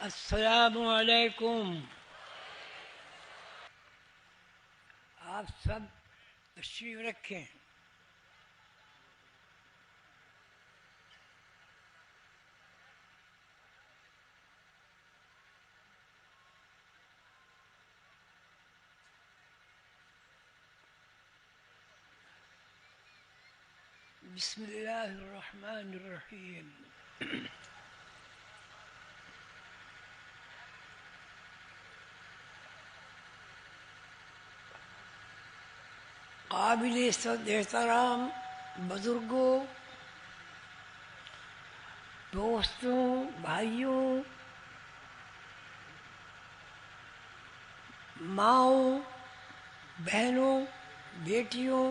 السلام علیکم. آپ سب تشریف رکھیں. بسم اللہ الرحمن الرحیم. قابل احترام بزرگوں، دوستوں، بھائیوں، ماؤں، بہنوں، بیٹیوں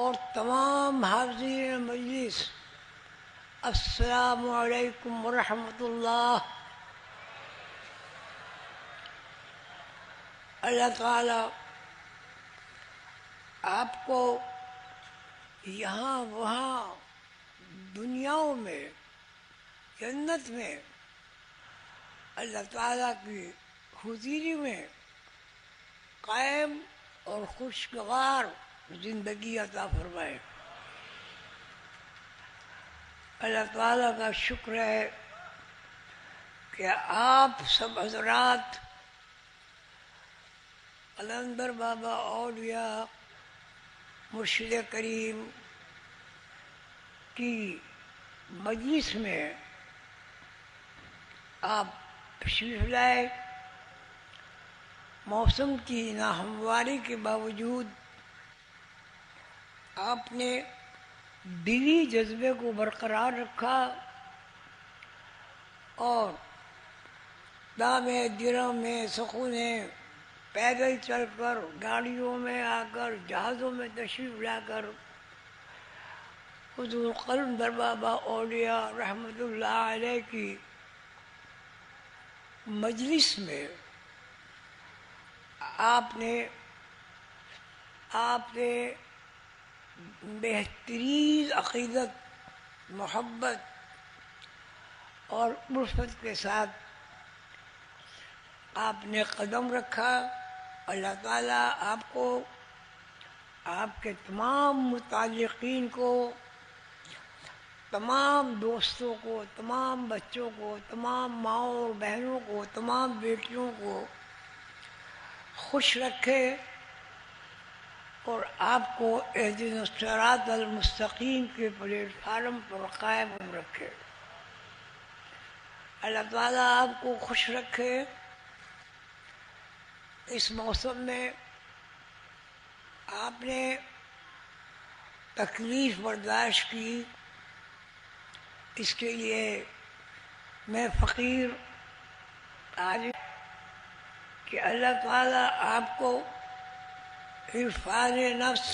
اور تمام حاضرین مجلس، السلام علیکم ورحمۃ اللہ. اللہ تعالی آپ کو یہاں وہاں دنیاؤں میں، جنت میں، اللہ تعالیٰ کی حضوری میں قائم اور خوشگوار زندگی عطا فرمائے. اللہ تعالیٰ کا شکر ہے کہ آپ سب حضرات قلندر بابا اولیاء مرشد کریم کی مجلس میں آپ تشریف لائے. موسم کی ناہمواری کے باوجود آپ نے دلی جذبے کو برقرار رکھا اور دامے دلوں میں سکونے پیدل چل کر، گاڑیوں میں آ کر، جہازوں میں تشریف لا کر حضور قلندر بابا اولیاء رحمۃ اللہ علیہ کی مجلس میں آپ نے بہترین عقیدت، محبت اور الفت کے ساتھ آپ نے قدم رکھا. اللہ تعالیٰ آپ کو، آپ کے تمام متعلقین کو، تمام دوستوں کو، تمام بچوں کو، تمام ماؤں اور بہنوں کو، تمام بیٹیوں کو خوش رکھے اور آپ کو اہدنا الصراط المستقیم کے پلیٹ فارم پر قائم رکھے. اللہ تعالیٰ آپ کو خوش رکھے. اس موسم میں آپ نے تکلیف برداشت کی، اس کے لیے میں فقیر عالم کہ اللہ تعالیٰ آپ کو عرفان نفس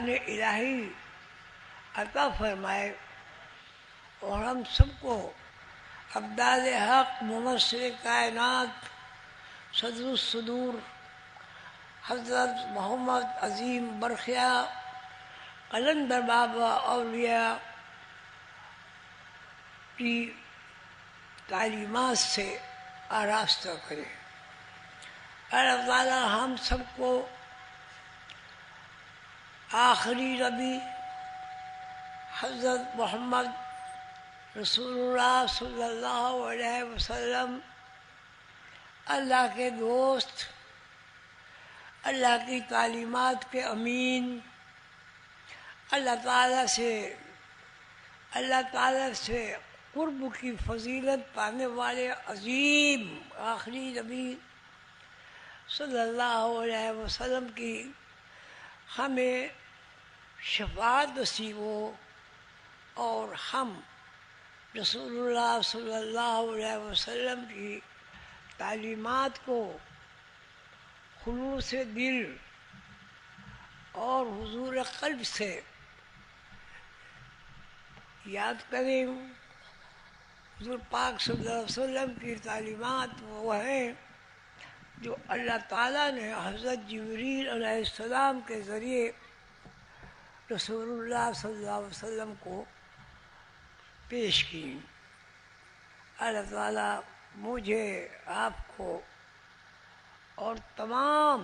الہی عطا فرمائے اور ہم سب کو ابدال حق ممثل کائنات صدر الصدور حضرت محمد عظیم برخیا قلندر بابا اولیاء کی تعلیمات سے آراستہ کرے. اللہ تعالیٰ ہم سب کو آخری نبی حضرت محمد رسول اللہ صلی اللہ علیہ وسلم، اللہ کے دوست، اللہ کی تعلیمات کے امین، اللہ تعالیٰ سے قرب کی فضیلت پانے والے عظیم آخری نبی صلی اللہ علیہ وسلم کی ہمیں شفاعت نصیب ہو اور ہم رسول اللہ صلی اللہ علیہ وسلم کی تعلیمات کو خلوص دل اور حضور قلب سے یاد کریں. حضور پاک صلی اللہ علیہ وسلم کی تعلیمات وہ ہیں جو اللہ تعالیٰ نے حضرت جبریل علیہ السلام کے ذریعے رسول اللہ صلی اللہ علیہ وسلم کو پیش کی. اللہ تعالیٰ مجھے آپ کو اور تمام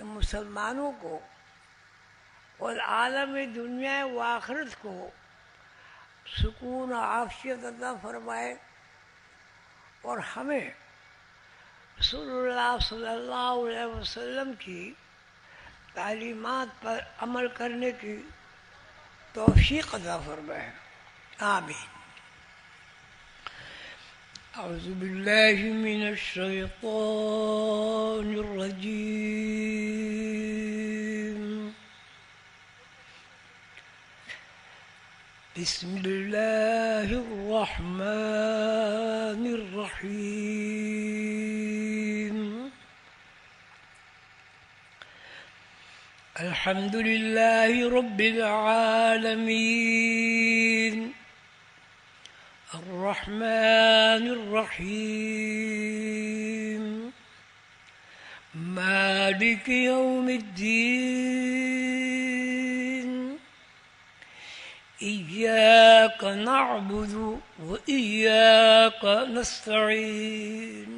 مسلمانوں کو اور عالم دنیا و آخرت کو سکون و عافیت عطا فرمائے، اور ہمیں رسول اللہ صلی اللہ علیہ وسلم کی تعلیمات پر عمل کرنے کی توفیق عطا فرمائے، آمین۔ اعوذ باللہ من الشیطان الرجیم، بسم اللہ الرحمن الرحیم، الحمد للہ رب العالمین، الرحمن الرحیم، مالک یوم الدین، إياك نعبد وإياك نستعين،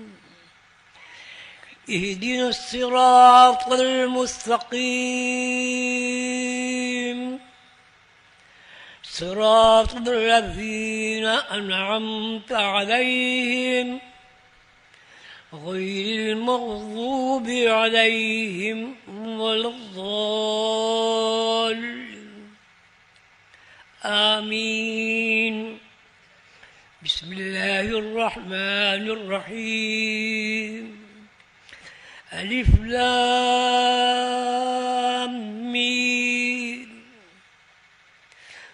اهدنا الصراط المستقيم، صراط الذين أنعمت عليهم غير المغضوب عليهم ولا الضالين، آمین۔ بسم اللہ الرحمن الرحیم، الف لام میم،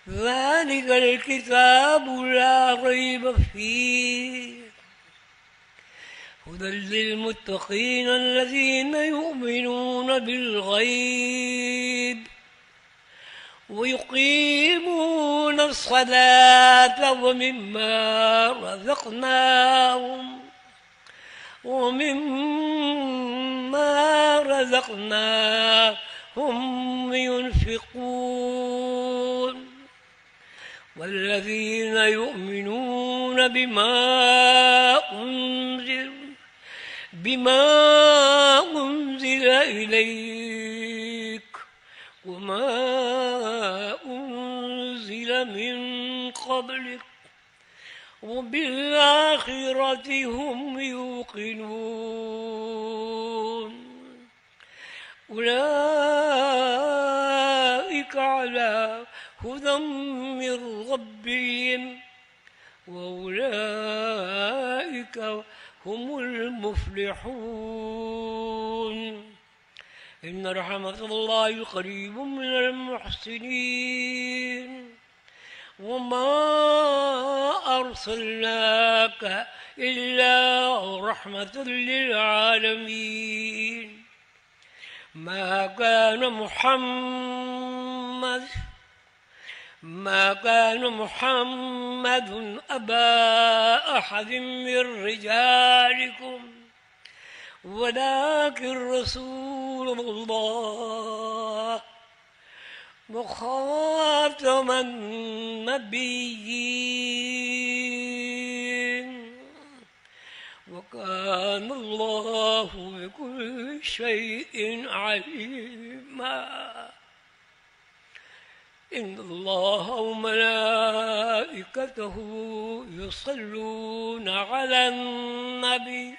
ذلك الكتاب لا ريب فيه هدى للمتقين الذين يؤمنون بالغيب ويقيمون الصلاة ومما رزقناهم ينفقون، والذين يؤمنون بما أنزل إليك وما أنزل من قبلك وبالآخرة هم يوقنون، أولئك على هدى من ربهم وأولئك هم المفلحون، إن رحمة الله قريب من المحسنين، وما أرسلناك إلا رحمة للعالمين، ما كان محمد أبا أحد من رجالكم ولكن رسول الله وخاتم النبيين، وكان الله بكل شيء عليما، إن الله وملائكته يصلون على النبي،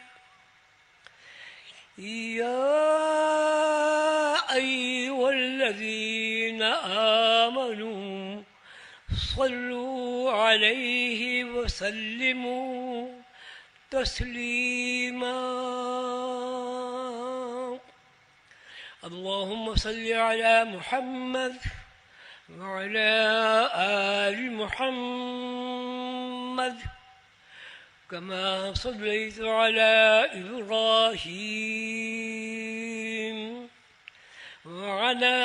يا أيها الذين آمنوا صلوا عليه وسلموا تسليما، اللهم صل على محمد وعلى آل محمد كما صليت على إبراهيم وعلى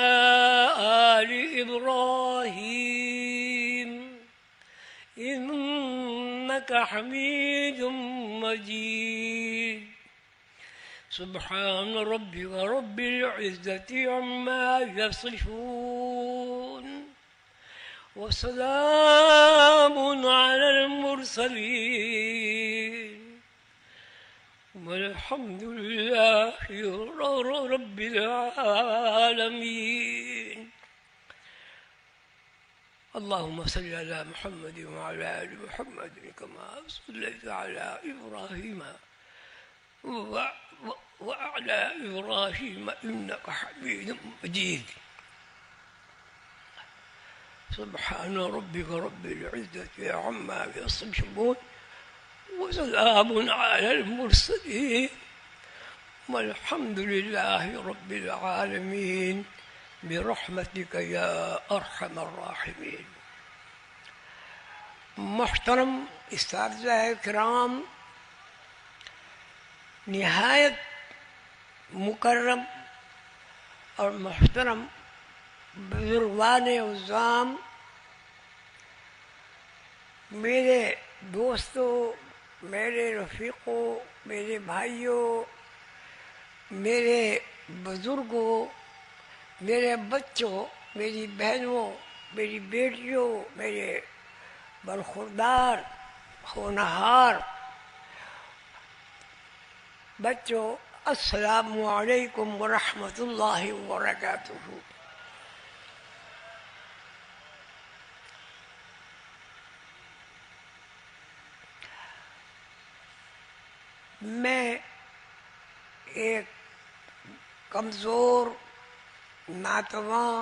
آل إبراهيم إنك حميد مجيد، سبحان ربك رب العزة عما يصفون وسلام على المرسلين والحمد لله رب العالمين. اللهم صل على محمد وعلى آل محمد كما صليت على إبراهيم وعلى إبراهيم إنك حميد مجيد. سبحان ربك رب العزة عما يصفون وسلام على المرسلين والحمد لله رب العالمين برحمتك يا أرحم الراحمين. محترم اساتذہ کرام، نہایت مکرم اور محترم بزرگان عظام، میرے دوستوں، میرے رفیقوں، میرے بھائیوں، میرے بزرگوں، میرے بچوں، میری بہنوں، میری بیٹیوں، میرے برخوردار ہونہار بچوں، السلام علیکم ورحمۃ اللہ وبرکاتہ۔ میں ایک کمزور ناتواں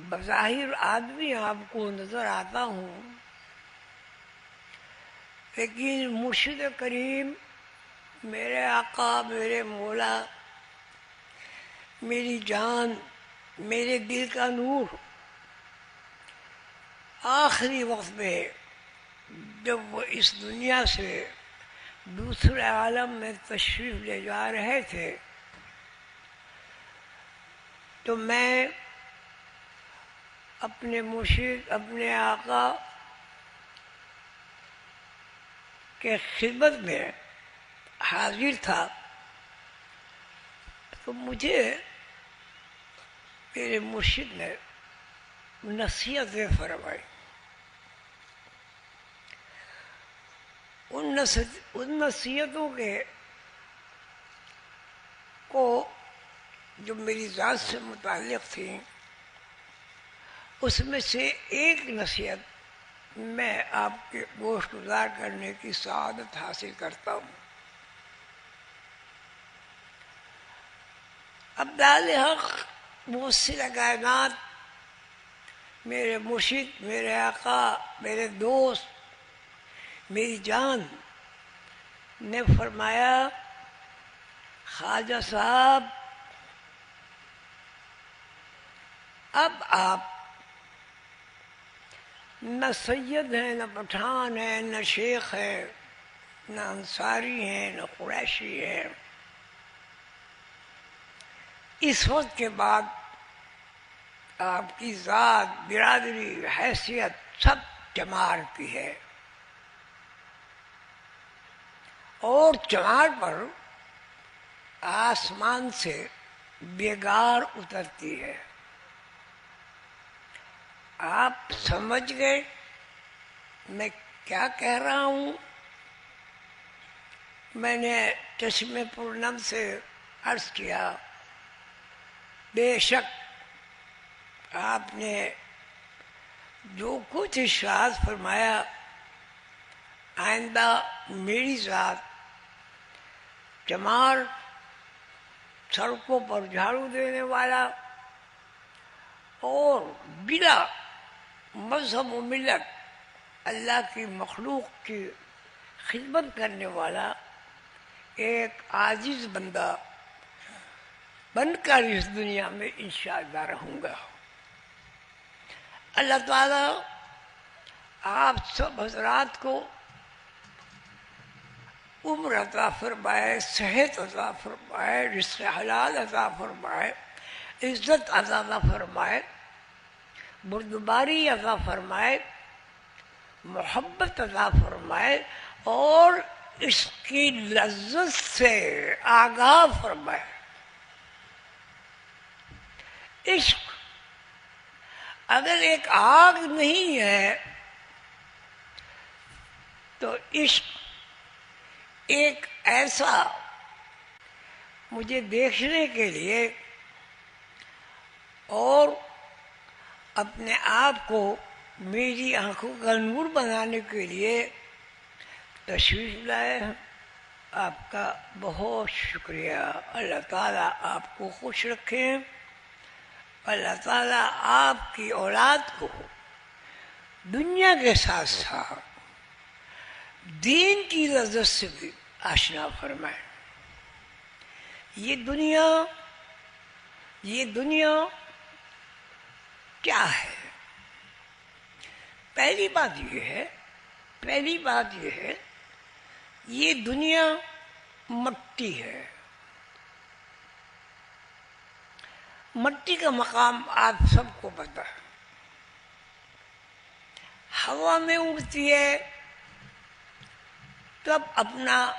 بظاہر آدمی آپ کو نظر آتا ہوں، لیکن مرشد کریم، میرے آقا، میرے مولا، میری جان، میرے دل کا نور، آخری وقت میں جب وہ اس دنیا سے دوسرے عالم میں تشریف لے جا رہے تھے تو میں اپنے مرشد، اپنے آقا کے خدمت میں حاضر تھا، تو مجھے میرے مرشد نے نصیحتیں فرمائی۔ ان نصیحتوں کو جو میری ذات سے متعلق تھیں، اس میں سے ایک نصیحت میں آپ کے گوش گزار کرنے کی سعادت حاصل کرتا ہوں۔ ابدال حق موصل کائنات، میرے مرشد، میرے آقا، میرے دوست، میری جان نے فرمایا، خواجہ صاحب اب آپ نہ سید ہیں، نہ پٹھان ہیں، نہ شیخ ہیں، نہ انصاری ہیں، نہ قریشی ہیں۔ اس وقت کے بعد آپ کی ذات، برادری، حیثیت سب چمار کی ہے، اور چمار پر آسمان سے بیگار اترتی ہے۔ آپ سمجھ گئے میں کیا کہہ رہا ہوں؟ میں نے چشمے پورنم سے عرض کیا، بے شک آپ نے جو کچھ ارشاد فرمایا، آئندہ میری ذات چمار، سڑکوں پر جھاڑو دینے والا اور بلا مذہب و ملت اللہ کی مخلوق کی خدمت کرنے والا ایک عاجز بندہ بن کر اس دنیا میں انشاءاللہ رہوں گا۔ اللہ تعالیٰ آپ سب حضرات کو عمر عطا فرمائے، صحت عطا فرمائے، رزق حلال عطا فرمائے، عزت عطا فرمائے، بردباری عطا فرمائے، محبت عطا فرمائے، اور اس کی لذت سے آگاہ فرمائے۔ عشق اگر ایک آگ نہیں ہے تو عشق ایک ایسا مجھے دیکھنے کے لیے اور اپنے آپ کو میری آنکھوں کا نور بنانے کے لیے تشریف لائے ہیں. آپ کا بہت شکریہ. اللہ تعالیٰ آپ کو خوش رکھیں. اللہ تعالیٰ آپ کی اولاد کو دنیا کے ساتھ ساتھ دین کی لذت سے بھی آشنا فرمائے. یہ دنیا کیا ہے؟ پہلی بات یہ ہے یہ دنیا مٹی ہے. مٹی کا مقام آپ سب کو پتہ ہے. ہوا میں اڑتی ہے تب اپنا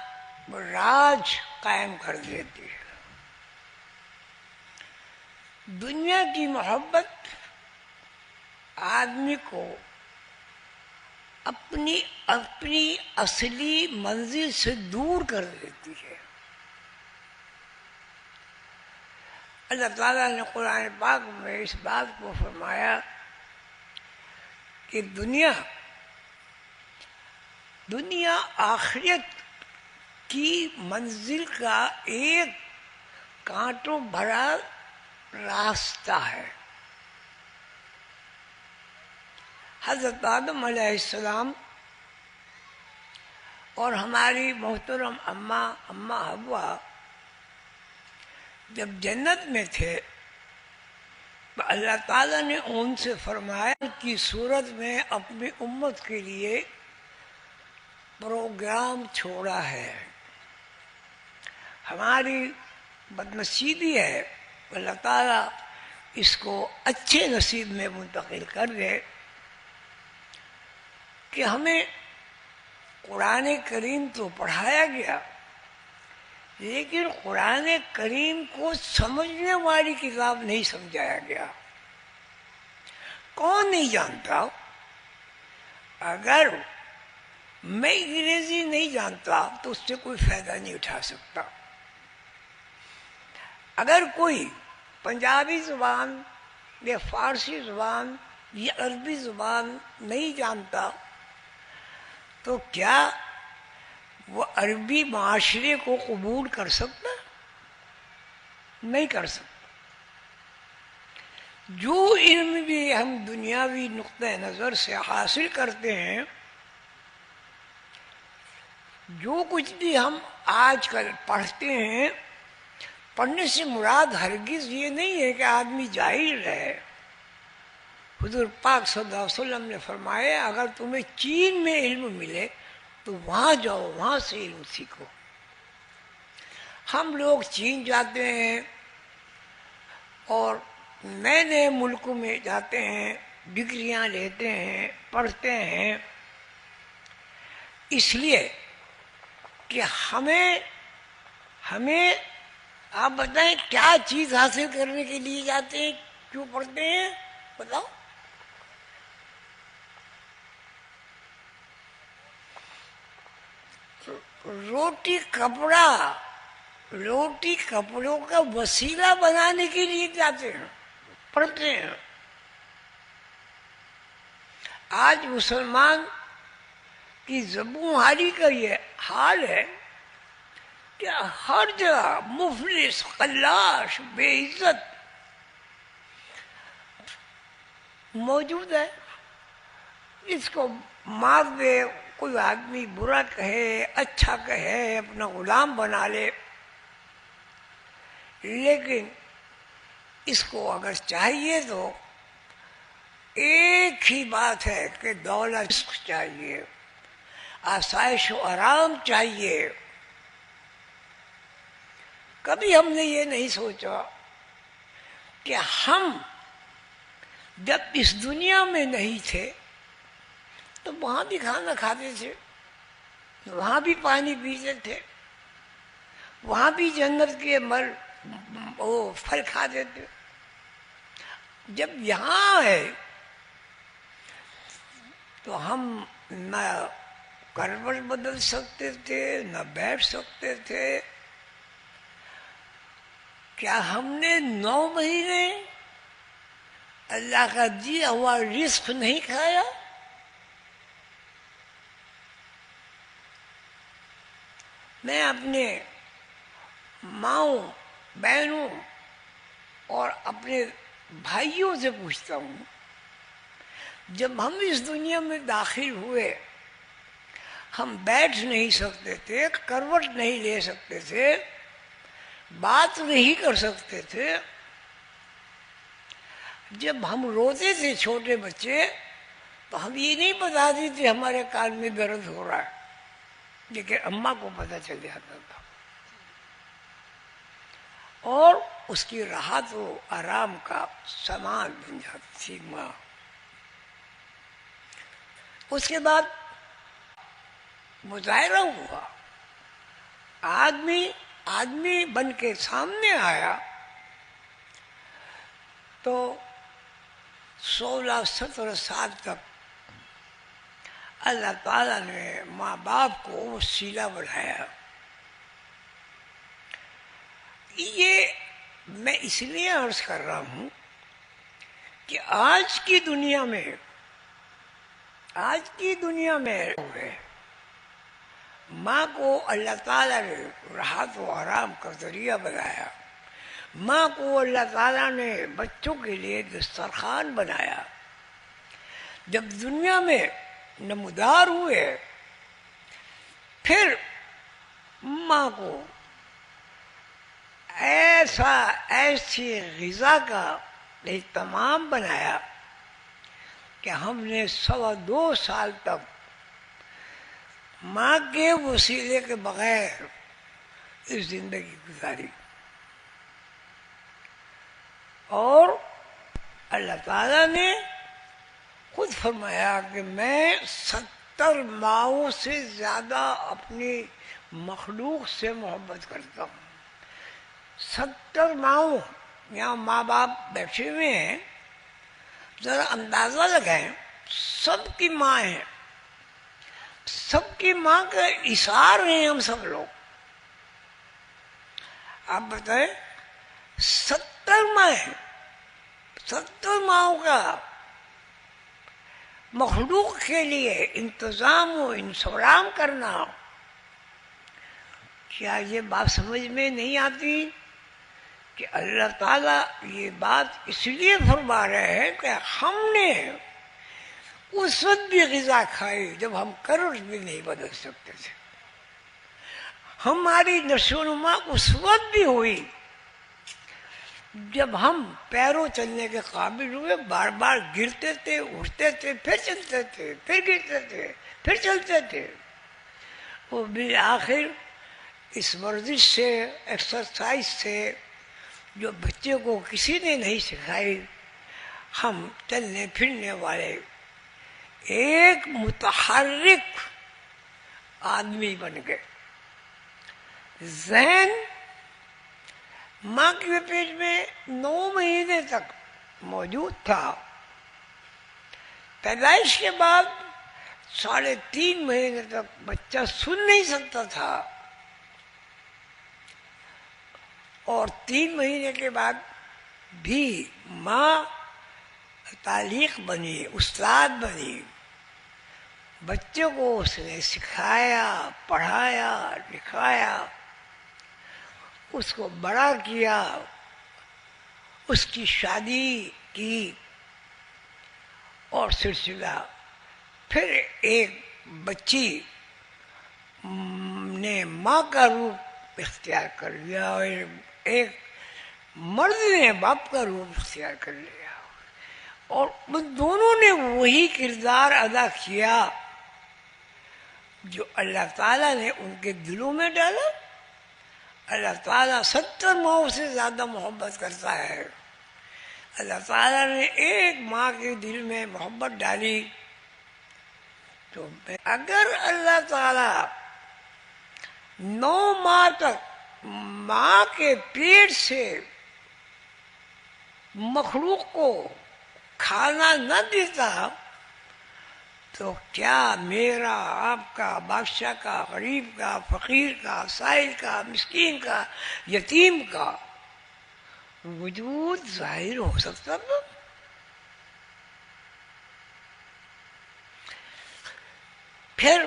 راج قائم کر دیتی ہے. دنیا کی محبت آدمی کو اپنی اصلی منزل سے دور کر دیتی ہے. اللہ تعالیٰ نے قرآن پاک میں اس بات کو فرمایا کہ دنیا آخرت کی منزل کا ایک کانٹوں بھرا راستہ ہے. حضرت آدم علیہ السلام اور ہماری محترم اماں حوا جب جنت میں تھے تو اللہ تعالیٰ نے ان سے فرمایا کی صورت میں اپنی امت کے لیے پروگرام چھوڑا ہے. ہماری بدنصیبی ہے اللہ تعالیٰ اس کو اچھے نصیب میں منتقل کر دے کہ ہمیں قرآن کریم تو پڑھایا گیا لیکن قرآن کریم کو سمجھنے والی کتاب نہیں سمجھایا گیا. کون نہیں جانتا؟ اگر میں انگریزی نہیں جانتا تو اس سے کوئی فائدہ نہیں اٹھا سکتا. اگر کوئی پنجابی زبان یا فارسی زبان یا عربی زبان نہیں جانتا تو کیا وہ عربی معاشرے کو قبول کر سکتا؟ نہیں کر سکتا. جو علم بھی ہم دنیاوی نقطہ نظر سے حاصل کرتے ہیں، جو کچھ بھی ہم آج کل پڑھتے ہیں، پڑھنے سے مراد ہرگز یہ نہیں ہے کہ آدمی جاہل رہے. حضور پاک صلی اللہ علیہ وسلم نے فرمایا اگر تمہیں چین میں علم ملے تو وہاں جاؤ، وہاں سے علم سیکھو. ہم لوگ چین جاتے ہیں اور نئے نئے ملکوں میں جاتے ہیں، ڈگریاں لیتے ہیں، پڑھتے ہیں، اس لیے کہ ہمیں آپ بتائیں کیا چیز حاصل کرنے کے لیے جاتے ہیں، کیوں پڑھتے ہیں؟ بتاؤ. روٹی کپڑوں کا وسیلہ بنانے کے لیے جاتے ہیں، پڑھتے ہیں. آج مسلمان کی زبوں حالی کا یہ حال ہے کہ ہر جگہ مفلس، قلاش، بے عزت موجود ہے. اس کو مار دے، کوئی آدمی برا کہے اچھا کہے، اپنا غلام بنا لے. لیکن اس کو اگر چاہیے تو ایک ہی بات ہے کہ دولت چاہیے، آسائش و آرام چاہیے. کبھی ہم نے یہ نہیں سوچا کہ ہم جب اس دنیا میں نہیں تھے تو وہاں بھی کھانا کھاتے تھے، وہاں بھی پانی پیتے تھے، وہاں بھی جنت کے پھل کھاتے تھے. جب یہاں ہے تو ہم نہ کروٹ بدل سکتے تھے نہ بیٹھ سکتے تھے. کیا ہم نے 9 مہینے اللہ کا دیا ہوا رزق نہیں کھایا؟ میں اپنے ماؤں بہنوں اور اپنے بھائیوں سے پوچھتا ہوں، جب ہم اس دنیا میں داخل ہوئے ہم بیٹھ نہیں سکتے تھے، کروٹ نہیں لے سکتے تھے، بات نہیں کر سکتے تھے. جب ہم روتے تھے چھوٹے بچے تو ہم یہ نہیں بتاتے تھے ہمارے کان میں درد ہو رہا ہے، لیکن اماں کو پتہ چل جاتا تھا اور اس کی راحت و آرام کا سامان بن جاتی تھی ماں. اس کے بعد مظاہرہ ہوا، آدمی بن کے سامنے آیا تو 16-17 سال تک اللہ تعالیٰ نے ماں باپ کو وسیلہ بنایا. یہ میں اس لیے عرض کر رہا ہوں کہ آج کی دنیا میں ماں کو اللہ تعالیٰ نے راحت و آرام کا ذریعہ بنایا. ماں کو اللہ تعالیٰ نے بچوں کے لیے دسترخوان بنایا. جب دنیا میں نمودار ہوئے پھر ماں کو ایسی غذا کا اہتمام بنایا کہ ہم نے 2.25 سال تک ماں کے وسیلے کے بغیر اس زندگی گزاری. اور اللہ تعالیٰ نے خود فرمایا کہ میں 70 ماؤں سے زیادہ اپنی مخلوق سے محبت کرتا ہوں. 70 ماؤں، یہاں ماں باپ بیٹھے ہوئے ہیں، ذرا اندازہ لگائیں، سب کی ماں ہیں، سب کی ماں کا اثار ہیں ہم سب لوگ. آپ بتائیں 70 ماں ہیں، 70 ماؤں کا مخلوق کے لیے انتظام و انسلام کرنا، کیا یہ بات سمجھ میں نہیں آتی کہ اللہ تعالیٰ یہ بات اس لیے فرما رہے ہیں کہ ہم نے اس وقت بھی غذا کھائی جب ہم کروٹ بھی نہیں بدل سکتے تھے. ہماری نشو و نما اس وقت بھی ہوئی جب ہم پیروں چلنے کے قابل ہوئے. بار بار گرتے تھے، اٹھتے تھے، پھر چلتے تھے، پھر گرتے تھے، پھر چلتے تھے. وہ بالآخر اس ورزش سے، ایکسرسائز سے جو بچے کو کسی نے نہیں سکھائی، ہم چلنے پھرنے والے ایک متحرک آدمی بن گئے. ذہن ماں کے پیٹ میں 9 مہینے تک موجود تھا. پیدائش کے بعد 3.5 مہینے تک بچہ سن نہیں سکتا تھا، اور 3 مہینے کے بعد بھی ماں تعلیق بنی، استاد بنی. بچے کو اس نے سکھایا، پڑھایا، لکھایا، اس کو بڑا کیا، اس کی شادی کی، اور سلسلہ پھر ایک بچی نے ماں کا روپ اختیار کر لیا اور ایک مرد نے باپ کا روپ اختیار کر لیا، اور ان دونوں نے وہی کردار ادا کیا جو اللہ تعالیٰ نے ان کے دلوں میں ڈالا. اللہ تعالیٰ 70 ماؤں سے زیادہ محبت کرتا ہے. اللہ تعالیٰ نے ایک ماں کے دل میں محبت ڈالی تو اگر اللہ تعالیٰ 9 ماہ تک ماں کے پیٹ سے مخلوق کو کھانا نہ دیتا تو کیا میرا، آپ کا، بادشاہ کا، غریب کا، فقیر کا، سائل کا، مسکین کا، یتیم کا وجود ظاہر ہو سکتا تھا؟ پھر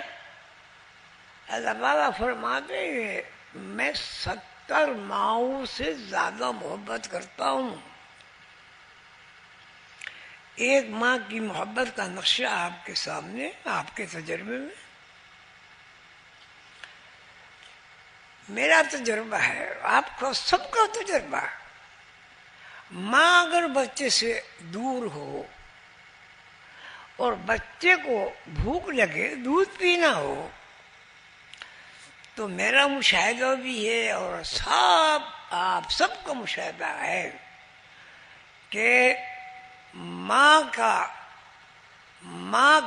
اللہ تعالیٰ فرماتے ہیں میں 70 ماؤں سے زیادہ محبت کرتا ہوں. ایک ماں کی محبت کا نقشہ آپ کے سامنے، آپ کے تجربے میں. میرا تجربہ ہے، آپ کا سب کا تجربہ ہے. ماں اگر بچے سے دور ہو اور بچے کو بھوک لگے، دودھ پینا ہو، تو میرا مشاہدہ بھی ہے اور آپ سب کا مشاہدہ ہے کہ ماں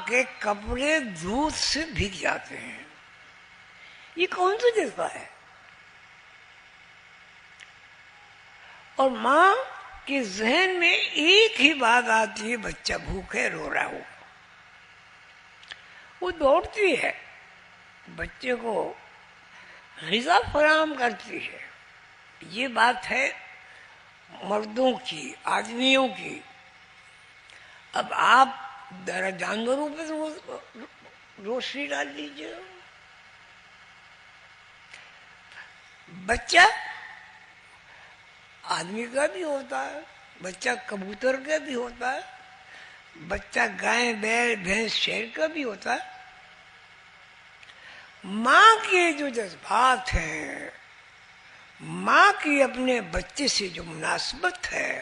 کے کپڑے دودھ سے بھیگ جاتے ہیں. یہ کون سا جذبہ ہے؟ اور ماں کے ذہن میں ایک ہی بات آتی ہے، بچہ بھوکے رو رہا ہو. وہ دوڑتی ہے، بچے کو غذا فراہم کرتی ہے. یہ بات ہے مردوں کی، آدمیوں کی. اب آپ ذرا جانوروں پہ روشنی ڈال دیجیے. بچہ آدمی کا بھی ہوتا ہے، بچہ کبوتر کا بھی ہوتا ہے، بچہ گائے، بیل، بھینس، شیر کا بھی ہوتا ہے. ماں کے جو جذبات ہیں، ماں کی اپنے بچے سے جو مناسبت ہے،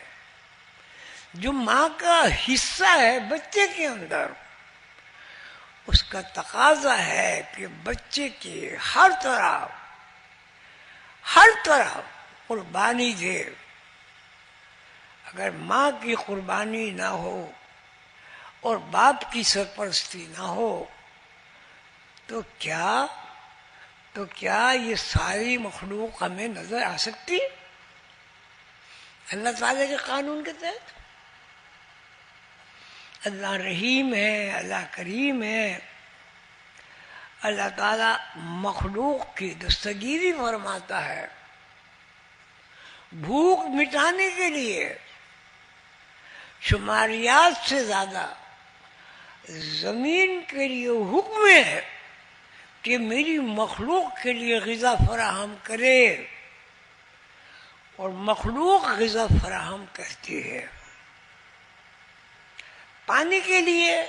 جو ماں کا حصہ ہے بچے کے اندر، اس کا تقاضا ہے کہ بچے کی ہر طرح قربانی دے. اگر ماں کی قربانی نہ ہو اور باپ کی سرپرستی نہ ہو تو کیا یہ ساری مخلوق ہمیں نظر آ سکتی؟ اللہ تعالیٰ کے قانون کے تحت اللہ رحیم ہے، اللہ کریم ہے. اللہ تعالیٰ مخلوق کی دستگیری فرماتا ہے. بھوک مٹانے کے لیے شماریات سے زیادہ زمین کے لیے حکم ہے کہ میری مخلوق کے لیے غذا فراہم کرے، اور مخلوق غذا فراہم کرتی ہے. پانی کے لیے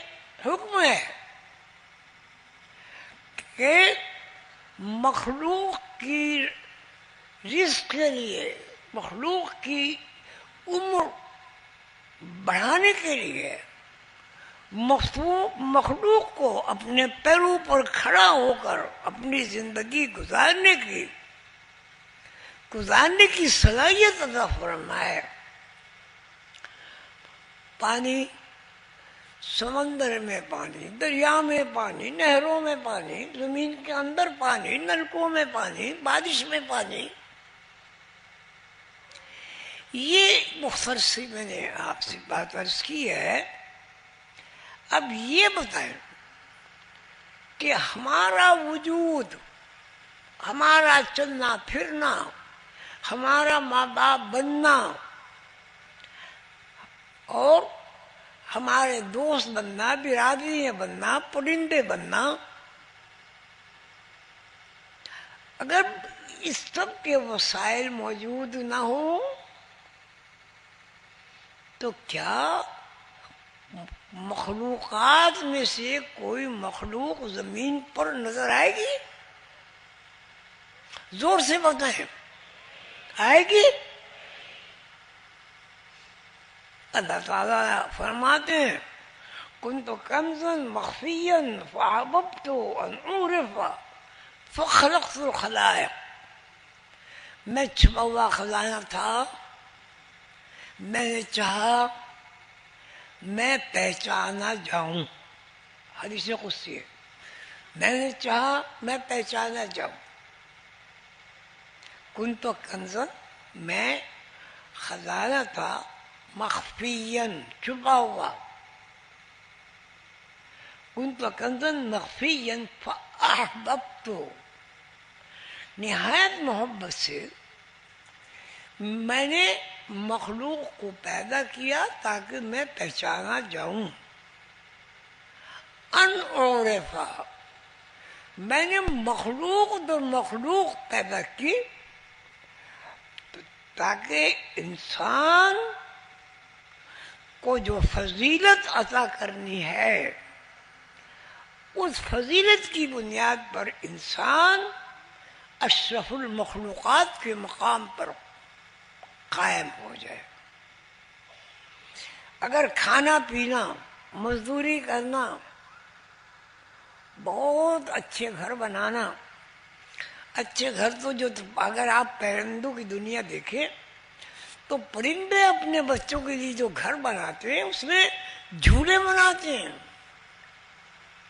حکم ہے کہ مخلوق کی رزق کے لیے، مخلوق کی عمر بڑھانے کے لیے، مخلوق کو اپنے پیروں پر کھڑا ہو کر اپنی زندگی گزارنے کی صلاحیت عطا فرمائے. پانی، سمندر میں پانی، دریا میں پانی، نہروں میں پانی، زمین کے اندر پانی، نلکوں میں پانی، بارش میں پانی. یہ مختصر سی میں نے آپ سے بات عرض کی ہے. اب یہ بتائیں کہ ہمارا وجود، ہمارا چلنا پھرنا، ہمارا ماں باپ بننا اور ہمارے دوست بننا، برادریاں بننا، پرندے بننا، اگر اس سب کے وسائل موجود نہ ہوں تو کیا مخلوقات میں سے کوئی مخلوق زمین پر نظر آئے گی؟ زور سے بتائیں، آئے گی؟ اللہ تعالیٰ فرماتے ہیں كنت كنزا مخفيا فأحببت أن أعرف فخلقت الخلائق. میں چھپا ہوا خزانہ تھا، میں نے چاہا میں پہچانا جاؤں. حدیث قدسی ہے، میں نے چاہا میں پہچانا جاؤں. كنت كنزا، میں خزانہ تھا، مخفیاً، چھپا ہوا. کنت کنزا مخفیا فاحببت، نہایت محبت سے میں نے مخلوق کو پیدا کیا تاکہ میں پہچانا جاؤں. ان عرفا، میں نے مخلوق تو مخلوق پیدا کی تاکہ انسان کو جو فضیلت عطا کرنی ہے اس فضیلت کی بنیاد پر انسان اشرف المخلوقات کے مقام پر قائم ہو جائے. اگر کھانا پینا، مزدوری کرنا، بہت اچھے گھر بنانا، اچھے گھر تو جو اگر آپ پرندوں کی دنیا دیکھیں تو پرندے اپنے بچوں کے لیے جو گھر بناتے ہیں اس میں جھولے بناتے ہیں،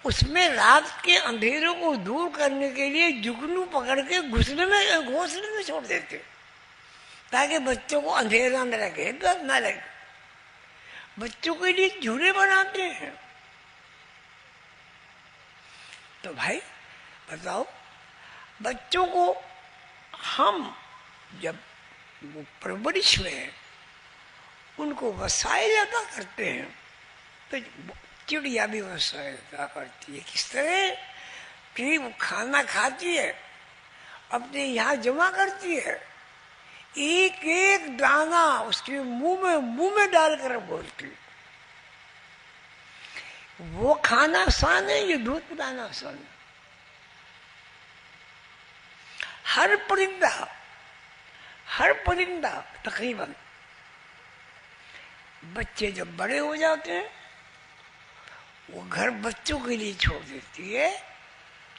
اس میں رات کے اندھیروں کو دور کرنے کے لیے جگنو پکڑ کے گھوسلے میں چھوڑ دیتے تاکہ بچوں کو اندھیرا نہ لگے، ڈر نہ لگے. بچوں کے لیے جھولے بناتے ہیں. تو بھائی بتاؤ، بچوں کو ہم جب وہ پرورش میں ان کو وسائل عطا کرتے ہیں تو چڑیا بھی وسائل عطا کرتی ہے. کس طرح کہ وہ کھانا کھاتی ہے، اپنے یہاں جمع کرتی ہے، ایک ایک دانہ اس کے منہ میں ڈال کر بولتی ہے. وہ کھانا آسان ہے، یہ دودھ پلانا آسان ہے. ہر پرندہ تقریباً بچے جب بڑے ہو جاتے ہیں وہ گھر بچوں کے لیے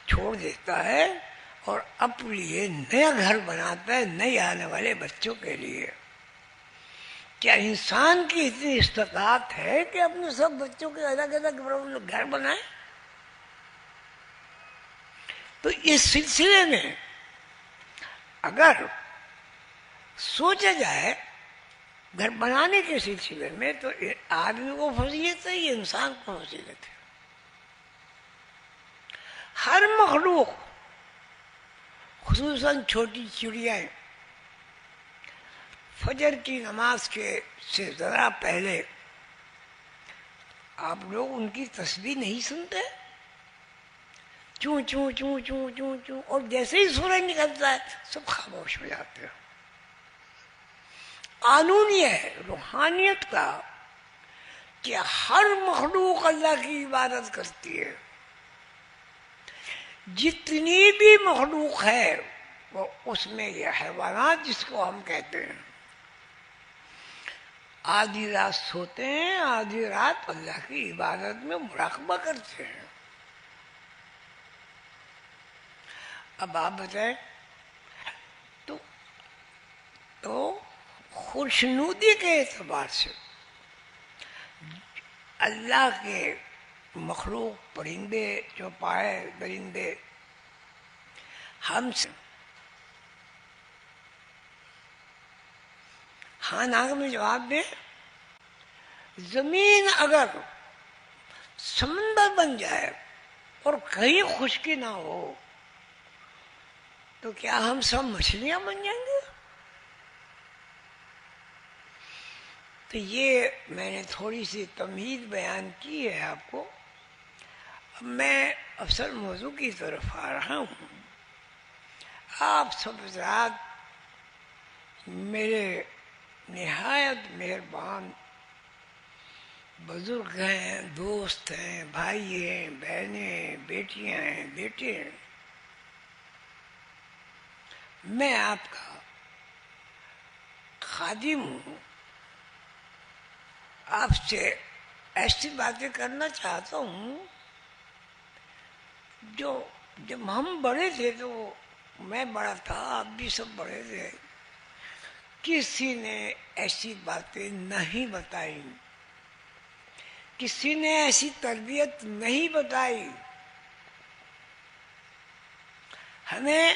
چھوڑ دیتا ہے اور اپنے لیے نیا گھر بناتا ہے نئے آنے والے بچوں کے لیے. کیا انسان کی اتنی استطاعت ہے کہ اپنے سب بچوں کے الگ الگ گھر بنائے؟ تو اس سلسلے میں اگر سوچا جائے گھر بنانے کے سلسلے میں تو آدمی کو فضیلت ہے، یہ انسان کو فضیلت ہے. ہر مخلوق خصوصاً چھوٹی چڑیاں فجر کی نماز سے ذرا پہلے آپ لوگ ان کی تسبیح نہیں سنتے؟ چوں چوں چوں چوں چوں چوں، اور جیسے ہی سورج نکلتا ہے سب خاموش ہو جاتے ہیں. قانون یہ ہے روحانیت کا کہ ہر مخلوق اللہ کی عبادت کرتی ہے. جتنی بھی مخلوق ہے وہ اس میں یہ حیوانات جس کو ہم کہتے ہیں آدھی رات سوتے ہیں، آدھی رات اللہ کی عبادت میں مراقبہ کرتے ہیں. اب آپ بتائیں تو خوشنودی کے اعتبار سے اللہ کے مخلوق پرندے چوپائے درندے ہم سے ہاں ناگ میں جواب دیں. زمین اگر سمندر بن جائے اور کہیں خشکی نہ ہو تو کیا ہم سب مچھلیاں بن جائیں گے؟ تو یہ میں نے تھوڑی سی تمہید بیان کی ہے آپ کو. اب میں اصل موضوع کی طرف آ رہا ہوں. آپ سب حضرات میرے نہایت مہربان بزرگ ہیں، دوست ہیں، بھائی ہیں، بہنیں، بیٹیاں ہیں، بیٹے ہیں. میں آپ کا خادم ہوں. آپ سے ایسی باتیں کرنا چاہتا ہوں جو جب ہم بڑے تھے تو میں بڑا تھا، آپ بھی سب بڑے تھے، کسی نے ایسی باتیں نہیں بتائی، کسی نے ایسی تربیت نہیں بتائی. ہمیں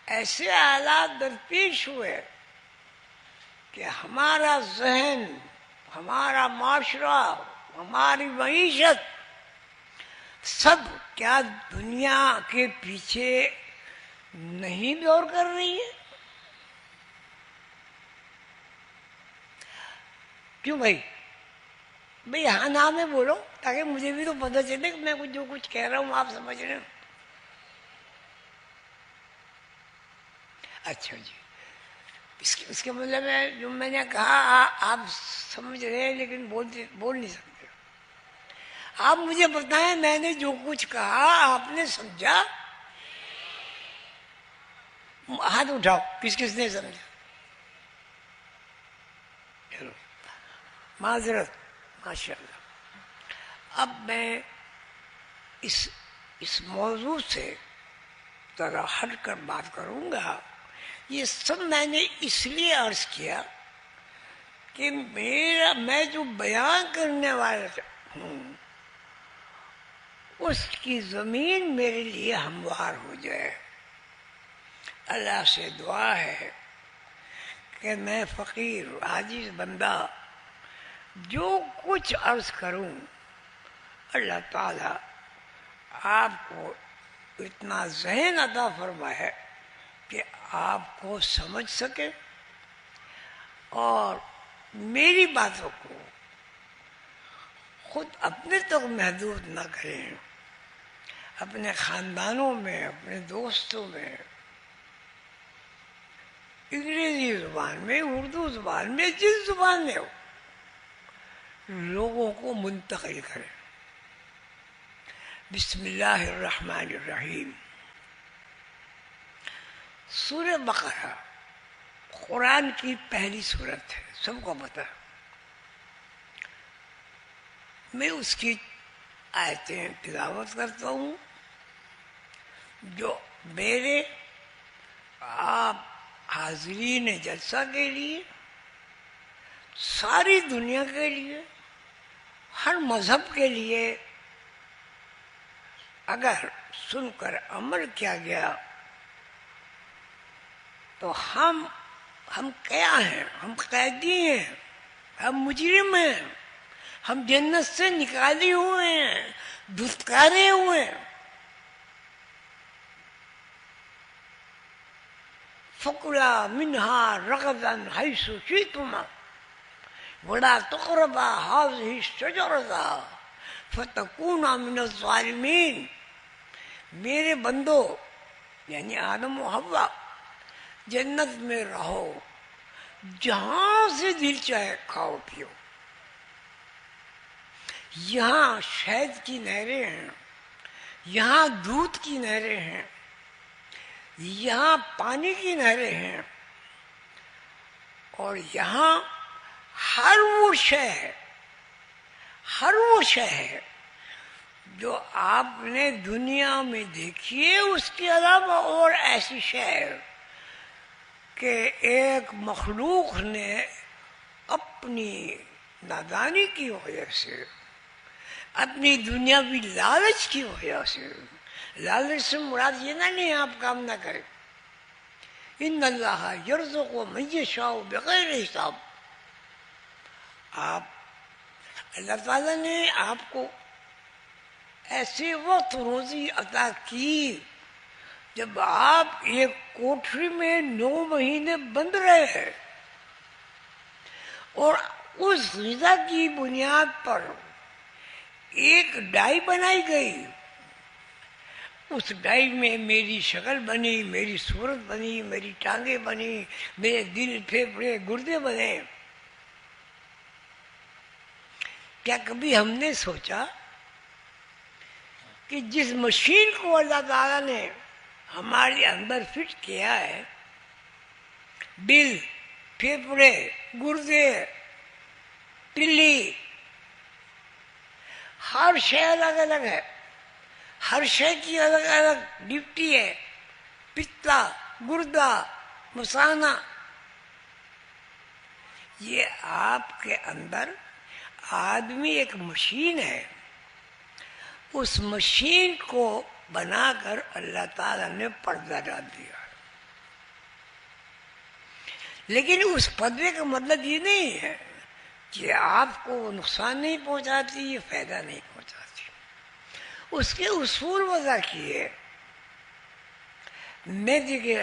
ایسے حالات درپیش ہوئے کہ ہمارا ذہن، ہمارا معاشرہ، ہماری معیشت سب کیا دنیا کے پیچھے نہیں دور کر رہی ہے؟ کیوں بھائی؟ بھائی ہاں نہ میں بولو تاکہ مجھے بھی تو پتہ چلے کہ میں جو کچھ کہہ رہا ہوں آپ سمجھ رہے ہیں. اچھا جی، اس کے مطلب ہے جو میں نے کہا آپ سمجھ رہے ہیں لیکن بول نہیں سکتے. آپ مجھے بتائیں میں نے جو کچھ کہا آپ نے سمجھا؟ ہاتھ اٹھاؤ کس کس نے سمجھا. چلو معذرت، ماشاء اللہ. اب میں اس موضوع سے ذرا ہٹ کر بات کروں گا. یہ سب میں نے اس لیے عرض کیا کہ میں جو بیان کرنے والا ہوں اس کی زمین میرے لیے ہموار ہو جائے. اللہ سے دعا ہے کہ میں فقیر عاجز بندہ جو کچھ عرض کروں اللہ تعالی آپ کو اتنا ذہن عطا فرمائے کہ آپ کو سمجھ سکے اور میری باتوں کو خود اپنے تک محدود نہ کریں، اپنے خاندانوں میں، اپنے دوستوں میں، انگریزی زبان میں، اردو زبان میں، جس زبان میں ہو لوگوں کو منتقل کریں. بسم اللہ الرحمن الرحیم. سورہ بقرہ قرآن کی پہلی سورت ہے، سب کو پتہ ہے. میں اس کی آیتیں تلاوت کرتا ہوں جو میرے آپ حاضرین جلسہ کے لیے، ساری دنیا کے لیے، ہر مذہب کے لیے اگر سن کر عمل کیا گیا تو ہم کیا ہیں؟ ہم قیدی ہیں، ہم مجرم ہیں، ہم جنت سے نکالے ہوئے ہیں، دھتکارے ہوئے ہیں. فَكُلَا مِنْهَا رَغَدًا حَيْثُ شِئْتُمَا وَلَا تَقْرَبَا هَٰذِهِ الشَّجَرَةَ فَتَكُونَا مِنَ الظَّالِمِينَ. میرے بندو یعنی آدم و حوا جنت میں رہو، جہاں سے دل چاہے کھاؤ پیو. یہاں شہد کی نہریں ہیں، یہاں دودھ کی نہریں ہیں، یہاں پانی کی نہریں ہیں، اور یہاں ہر وہ شے ہے جو آپ نے دنیا میں دیکھی ہے. اس کے علاوہ اور ایسی شے ہے کہ ایک مخلوق نے اپنی نادانی کی وجہ سے، اپنی دنیاوی لالچ کی وجہ سے، لالچ سے مراد یہ نہیں آپ کام نہ کریں. ان اللہ یرزق من یشاء بغیر حساب. اللہ تعالیٰ نے آپ کو ایسے وقت روزی عطا کی جب آپ ایک کوٹری میں 9 مہینے بند رہے ہیں، اور اس غذا کی بنیاد پر ایک ڈائی بنائی گئی. اس ڈائی میں میری شکل بنی، میری صورت بنی، میری ٹانگیں بنی، میرے دل، پھیپھڑے، گردے بنے. کیا کبھی ہم نے سوچا کہ جس مشین کو اللہ تعالیٰ نے ہمارے اندر فٹ کیا ہے، دل، پھیپھڑے، گردے، تلی، ہر شے الگ الگ ہے، ہر شے کی الگ الگ ڈیوٹی ہے. پتا، گردہ، مثانہ، یہ آپ کے اندر آدمی ایک مشین ہے. اس مشین کو بنا کر اللہ تعالیٰ نے پردہ ڈال دیا. لیکن اس پردے کا مطلب یہ نہیں ہے کہ آپ کو نقصان نہیں پہنچاتی، یہ فائدہ نہیں پہنچاتی. اس کے اصول وضع کیے، میدی کے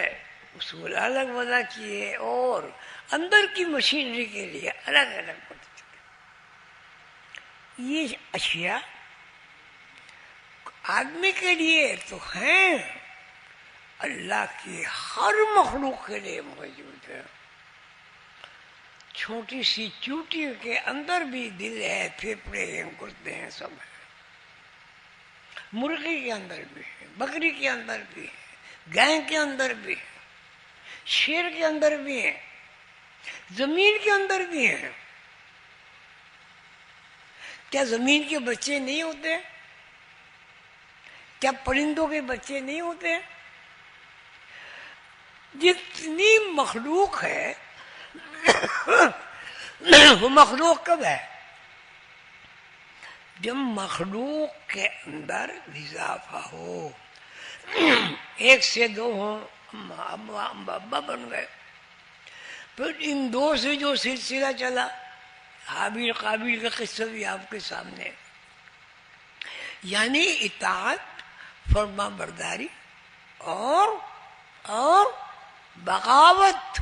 اصول الگ وضع کیے، اور اندر کی مشینری کے لیے الگ الگ وضع کیے۔ یہ اشیاء آدمی کے لیے تو ہیں، اللہ کی ہر مخلوق کے لیے موجود ہے۔ چھوٹی سی چوٹی کے اندر بھی دل ہے، پھیپھڑے ہیں، گردے ہیں، سب ہے۔ مرغی کے اندر بھی ہے، بکری کے اندر بھی ہے، گائے کے اندر بھی ہے، شیر کے اندر بھی ہے، زمین کے اندر بھی ہے۔ کیا زمین کے بچے نہیں ہوتے؟ کیا پرندوں کے بچے نہیں ہوتے؟ جتنی مخلوق ہے وہ مخلوق کب ہے؟ جب مخلوق کے اندر اضافہ ہو، ایک سے دو ہوں، ابا بن گئے، پھر ان دو سے جو سلسلہ چلا، حابیل قابیل کا قصہ بھی آپ کے سامنے، یعنی اطاعت، فرما برداری اور بغاوت۔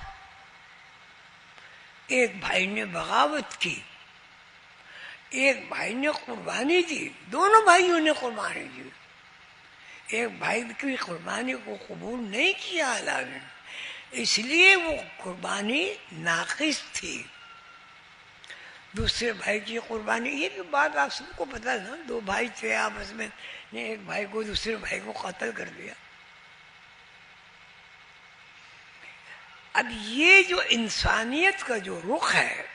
ایک بھائی نے بغاوت کی، ایک بھائی نے قربانی دی، دونوں بھائیوں نے قربانی دی۔ ایک بھائی کی قربانی کو قبول نہیں کیا اللہ نے، اس لیے وہ قربانی ناقص تھی۔ دوسرے بھائی کی قربانی، یہ بھی بات آپ سب کو پتہ ہے نا، دو بھائی تھے آپس میں، نے ایک بھائی کو دوسرے بھائی کو قتل کر دیا۔ اب یہ جو انسانیت کا جو رخ ہے،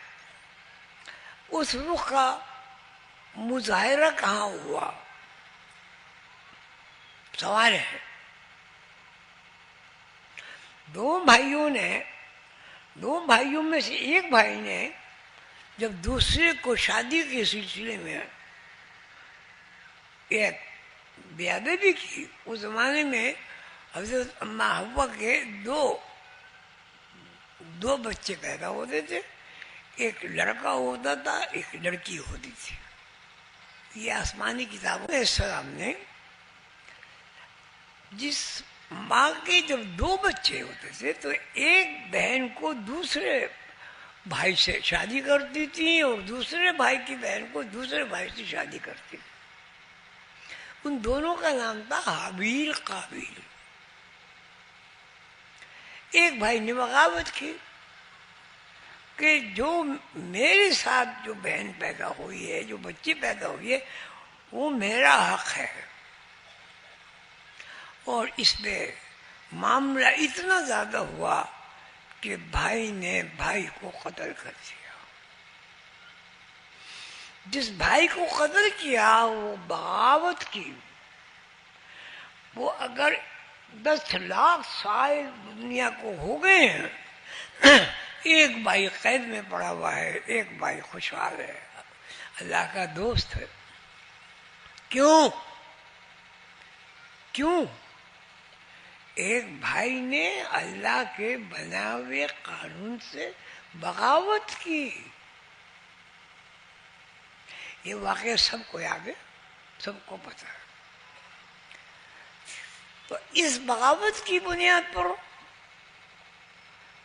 اس رخ کا مظاہرہ کہاں ہوا؟ سوال ہے۔ دو بھائیوں میں سے ایک بھائی نے جب دوسرے کو شادی کے سلسلے میں ایک بیادبی کی، اس زمانے میں حضرت اماں حوا کے دو بچے پیدا ہوتے تھے، ایک لڑکا ہوتا تھا، ایک لڑکی ہوتی تھی۔ یہ آسمانی کتابوں میں السلام نے جس ماں کے جب دو بچے ہوتے تھے تو ایک بہن کو دوسرے بھائی سے شادی کرتی تھی، اور دوسرے بھائی کی بہن کو دوسرے بھائی سے شادی کرتی تھی۔ ان دونوں کا نام تھا حابیل قابیل۔ ایک بھائی نے بغاوت کی کہ جو میرے ساتھ جو بہن پیدا ہوئی ہے، جو بچی پیدا ہوئی ہے، وہ میرا حق ہے، اور اس پہ معاملہ اتنا زیادہ ہوا کہ بھائی نے بھائی کو قتل کر دیا۔ جس بھائی کو قتل کیا وہ بغاوت کی، وہ اگر 10 لاکھ سال دنیا کو ہو گئے ہیں، ایک بھائی قید میں پڑا ہوا ہے، ایک بھائی خوشحال ہے، اللہ کا دوست ہے۔ کیوں؟ ایک بھائی نے اللہ کے بنا ہوئے قانون سے بغاوت کی۔ یہ واقعہ سب کو یاد ہے، سب کو پتا ہے۔ تو اس بغاوت کی بنیاد پر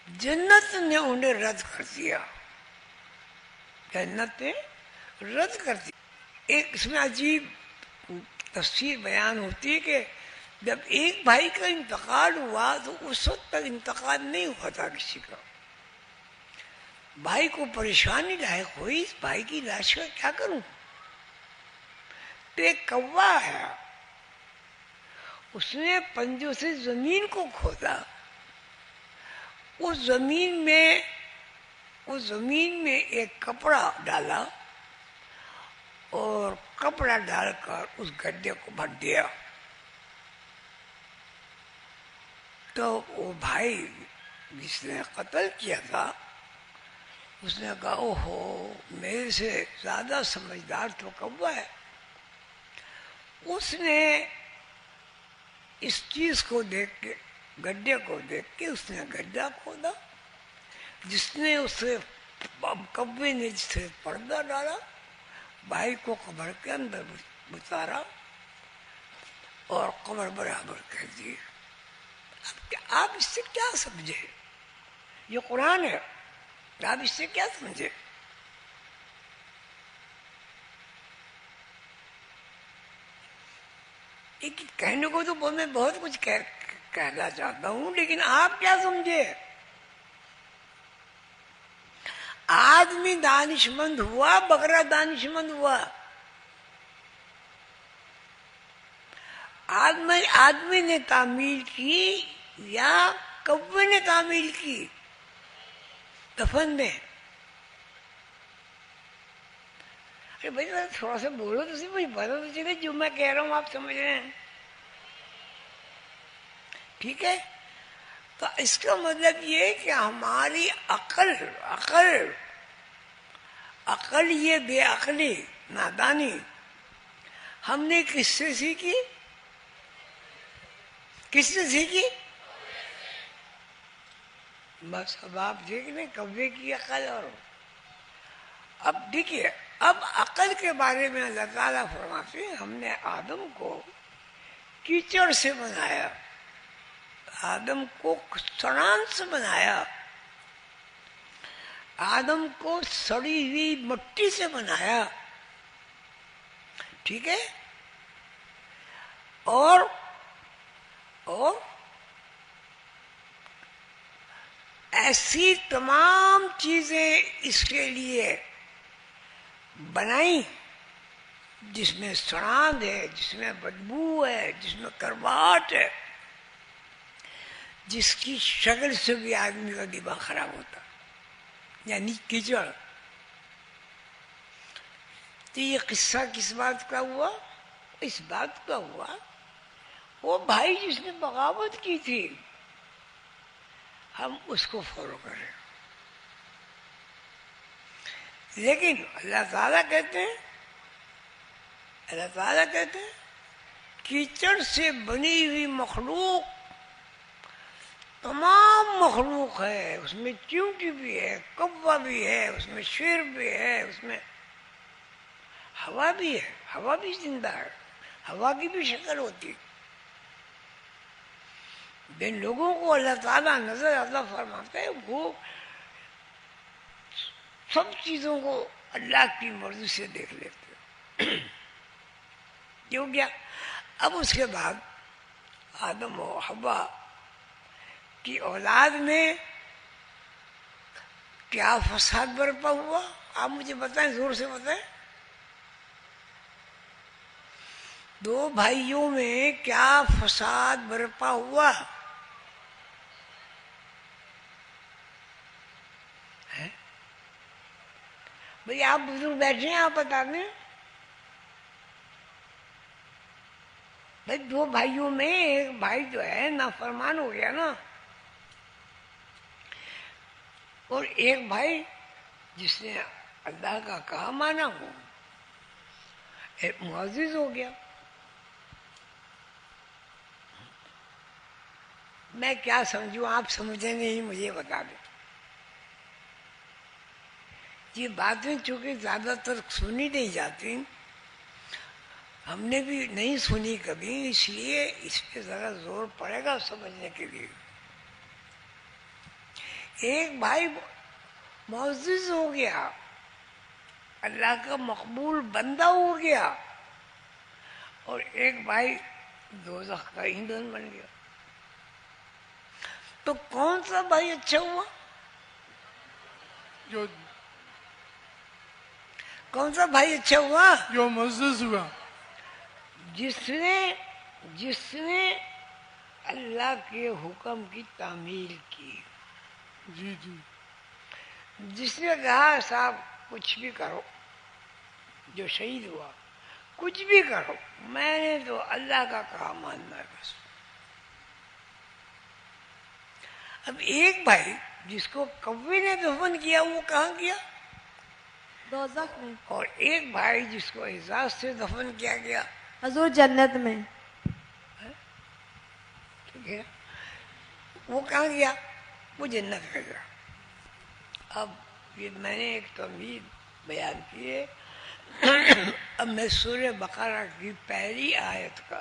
جنت نے انہیں رد کر دیا، جنت نے رد کر دیا۔ ایک اس میں عجیب تفسیر بیان ہوتی ہے کہ جب ایک بھائی کا انتقال ہوا تو اس وقت تک انتقال نہیں ہوا تھا کسی کا۔ بھائی کو پریشانی لاحق ہوئی، اس بھائی کی لاش کا کیا کروں؟ تو ایک کوا ہے، اس نے پنجوں سے زمین کو کھودا، اس زمین میں ایک کپڑا ڈالا، اور کپڑا ڈال کر اس گڈھے کو بھر دیا۔ تو وہ بھائی جس نے قتل کیا تھا، اس نے کہا اوہو، میرے سے زیادہ سمجھدار تو کوا ہے۔ اس نے اس چیز کو دیکھ کے، گڈھے کو دیکھ کے، اس نے گڈھا کھودا، جس نے اسے کبے نے جسے پردہ ڈالا، بھائی کو قبر کے اندر اتارا، اور قمر برابر کر دیے. آپ اس سے کیا سمجھے؟ یہ قرآن ہے، آپ اس سے کیا سمجھے؟ کہنے کو تو میں بہت کچھ کہنا چاہتا ہوں، لیکن آپ کیا سمجھے؟ آدمی دانش مند ہوا، بکرا دانش مند ہوا. آدمی نے تعمیل کی یا کوے نے تعمیل کی؟ دفن میں. ارے بھائی تھوڑا سا بولو تو صحیح، مجھے پتا تو چلے جو میں کہہ رہا ہوں آپ سمجھ رہے ہیں. ٹھیک ہے، تو اس کا مطلب یہ کہ ہماری عقل یہ بے عقلی، نادانی ہم نے کس سے سیکھی؟ کس سے سیکھی؟ بس اب آپ دیکھ لیں کوے کی عقل. اور اب دیکھیے، اب عقل کے بارے میں اللہ تعالیٰ فرماتے ہیں ہم نے آدم کو کیچڑ سے بنایا، آدم کو سڑان سے بنایا، آدم کو سڑی ہوئی مٹی سے بنایا. ٹھیک ہے، اور ایسی تمام چیزیں اس کے لیے بنائی جس میں سڑاند ہے، جس میں بدبو ہے، جس میں کرواہٹ ہے، جس کی شکل سے بھی آدمی کا دماغ خراب ہوتا، یعنی کیچڑ. تو یہ قصہ کس بات کا ہوا؟ اس بات کا ہوا وہ بھائی جس نے بغاوت کی تھی ہم اس کو فالو کریں. لیکن اللہ تعالیٰ کہتے ہیں کیچڑ سے بنی ہوئی مخلوق تمام مخلوق ہے، اس میں چیونٹی بھی ہے، کوا بھی ہے، اس میں شیر بھی ہے، اس میں ہوا بھی ہے، ہوا بھی زندہ ہے، ہوا کی بھی شکل ہوتی. جن لوگوں کو اللہ تعالیٰ نظر عطا فرماتا ہے وہ سب چیزوں کو اللہ کی مرضی سے دیکھ لیتے. کیوں کیا؟ اب اس کے بعد آدم و حوا کی اولاد میں کیا فساد برپا ہوا؟ آپ مجھے بتائیں، زور سے بتائیں. دو بھائیوں میں کیا فساد برپا ہوا؟ بھئی آپ بزرگ بیٹھے ہیں، آپ بتا دیں. بھائی دو بھائیوں میں ایک بھائی جو ہے نافرمان ہو گیا نا، اور ایک بھائی جس نے اللہ کا کہا مانا ہو ایک معزز ہو گیا. میں کیا سمجھوں، آپ سمجھیں نہیں، مجھے بتا دیں. یہ باتیں چونکہ زیادہ تر سنی نہیں جاتی، ہم نے بھی نہیں سنی کبھی، اس لیے اس پہ ذرا زور پڑے گا سمجھنے کے لیے. ایک بھائی معزز ہو گیا، اللہ کا مقبول بندہ ہو گیا، اور ایک بھائی دوزخ کا ایندھن بن گیا. تو کون سا بھائی اچھا ہوا؟ کون سا بھائی اچھا ہوا؟ جو معزز ہوا، جس نے اللہ کے حکم کی تعمیل کی. جی جی، جس نے کہا صاحب کچھ بھی کرو، جو شہید ہوا کچھ بھی کرو، میں نے تو اللہ کا کہا ماننا ہے بس. اب ایک بھائی جس کو کوے نے دفن کیا وہ کہاں گیا؟ دوزخ میں. اور ایک بھائی جس کو اعزاز سے دفن کیا گیا حضور جنت میں. ٹھیک ہے، وہ کہاں گیا؟ وہ جنت میں گیا. اب یہ میں نے ایک تمہید بیان کی ہے. اب میں سورہ بقرہ کی پہلی آیت کا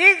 1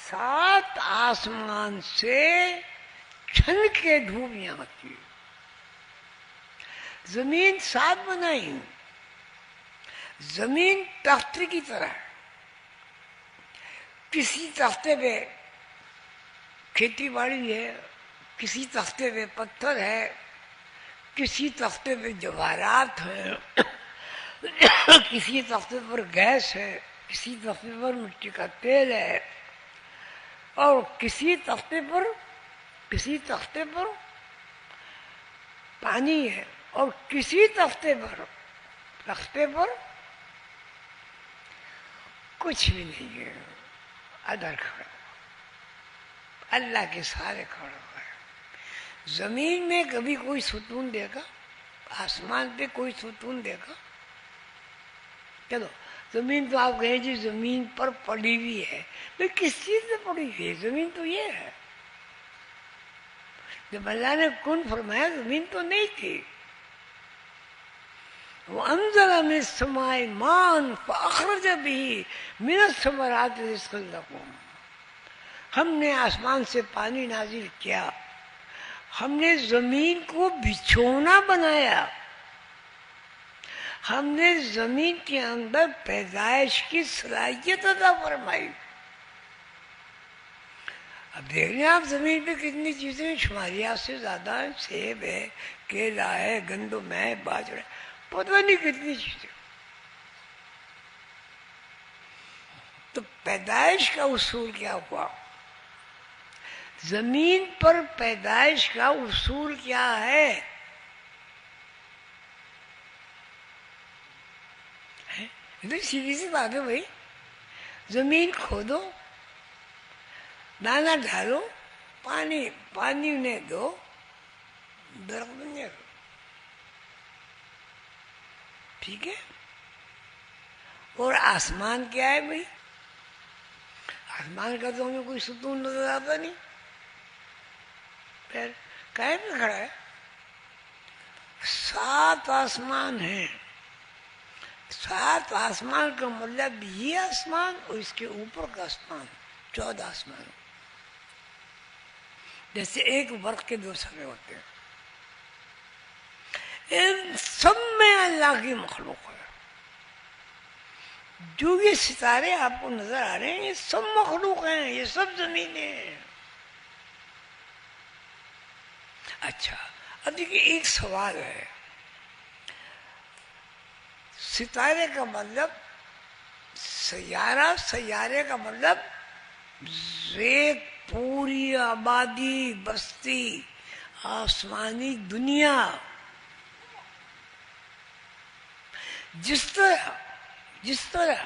سات آسمان سے چھن کے دھوپ یہاں آتی ہے. زمین سات بنائی, زمین تختے کی طرح ہے. کسی تختے پہ کھیتی باڑی ہے, کسی تختے پہ پتھر ہے, کسی تختے پہ جواہرات ہیں, کسی تختے پر گیس ہے, کسی تختے پر مٹی کا تیل ہے, اور کسی تختے پر پانی ہے, اور کسی تختے پر کچھ بھی نہیں ہے. ادھر کھڑا اللہ کے سارے کھڑا ہوا ہے. زمین میں کبھی کوئی ستون دے گا؟ آسمان پہ کوئی ستون دے گا؟ چلو زمین تو آپ کہیں جی زمین پر پڑی ہوئی ہے, کس چیز سے پڑی ہوئی ہے؟ زمین تو یہ ہے. جب اللہ نے کن فرمایا زمین تو نہیں تھی. وَأَنزَلَ مِنَ السَّمَاءِ مَاءً فَأَخْرَجَ بِهِ مِنَ الثَّمَرَاتِ رِزْقًا لَكُمْ. ہم نے آسمان سے پانی نازل کیا, ہم نے زمین کو بچھونا بنایا, ہم نے زمین کے اندر پیدائش کی صلاحیت عطا فرمائی. اب دیکھ لیں آپ زمین پہ کتنی چیزیں شماریات سے زیادہ ہیں. سیب ہے, کیلا ہے, گندم ہے, باجرا ہے, پتہ نہیں کتنی چیزیں. تو پیدائش کا اصول کیا ہوا؟ زمین پر پیدائش کا اصول کیا ہے؟ سیدھی سی بات ہے بھائی. زمین کھودو, دانا ڈالو, پانی انہیں دو, درخت بن جائے گا. ٹھیک ہے. اور آسمان کیا ہے بھائی؟ آسمان کا تو ہمیں کوئی ستون نظر آتا نہیں. پھر کہے پہ کھڑا ہے؟ سات آسمان ہیں. سات آسمان کا مطلب یہ آسمان اور اس کے اوپر کا آسمان, 14 آسمان. جیسے ایک برق کے 2 سرے ہوتے ہیں. ان سب میں اللہ کی مخلوق ہے. جو یہ ستارے آپ کو نظر آ رہے ہیں یہ سب مخلوق ہیں, یہ سب زمینیں ہیں. اچھا اب دیکھیے ایک سوال ہے. ستارے کا مطلب سیارہ, سیارے کا مطلب ایک پوری آبادی, بستی, آسمانی دنیا. جس طرح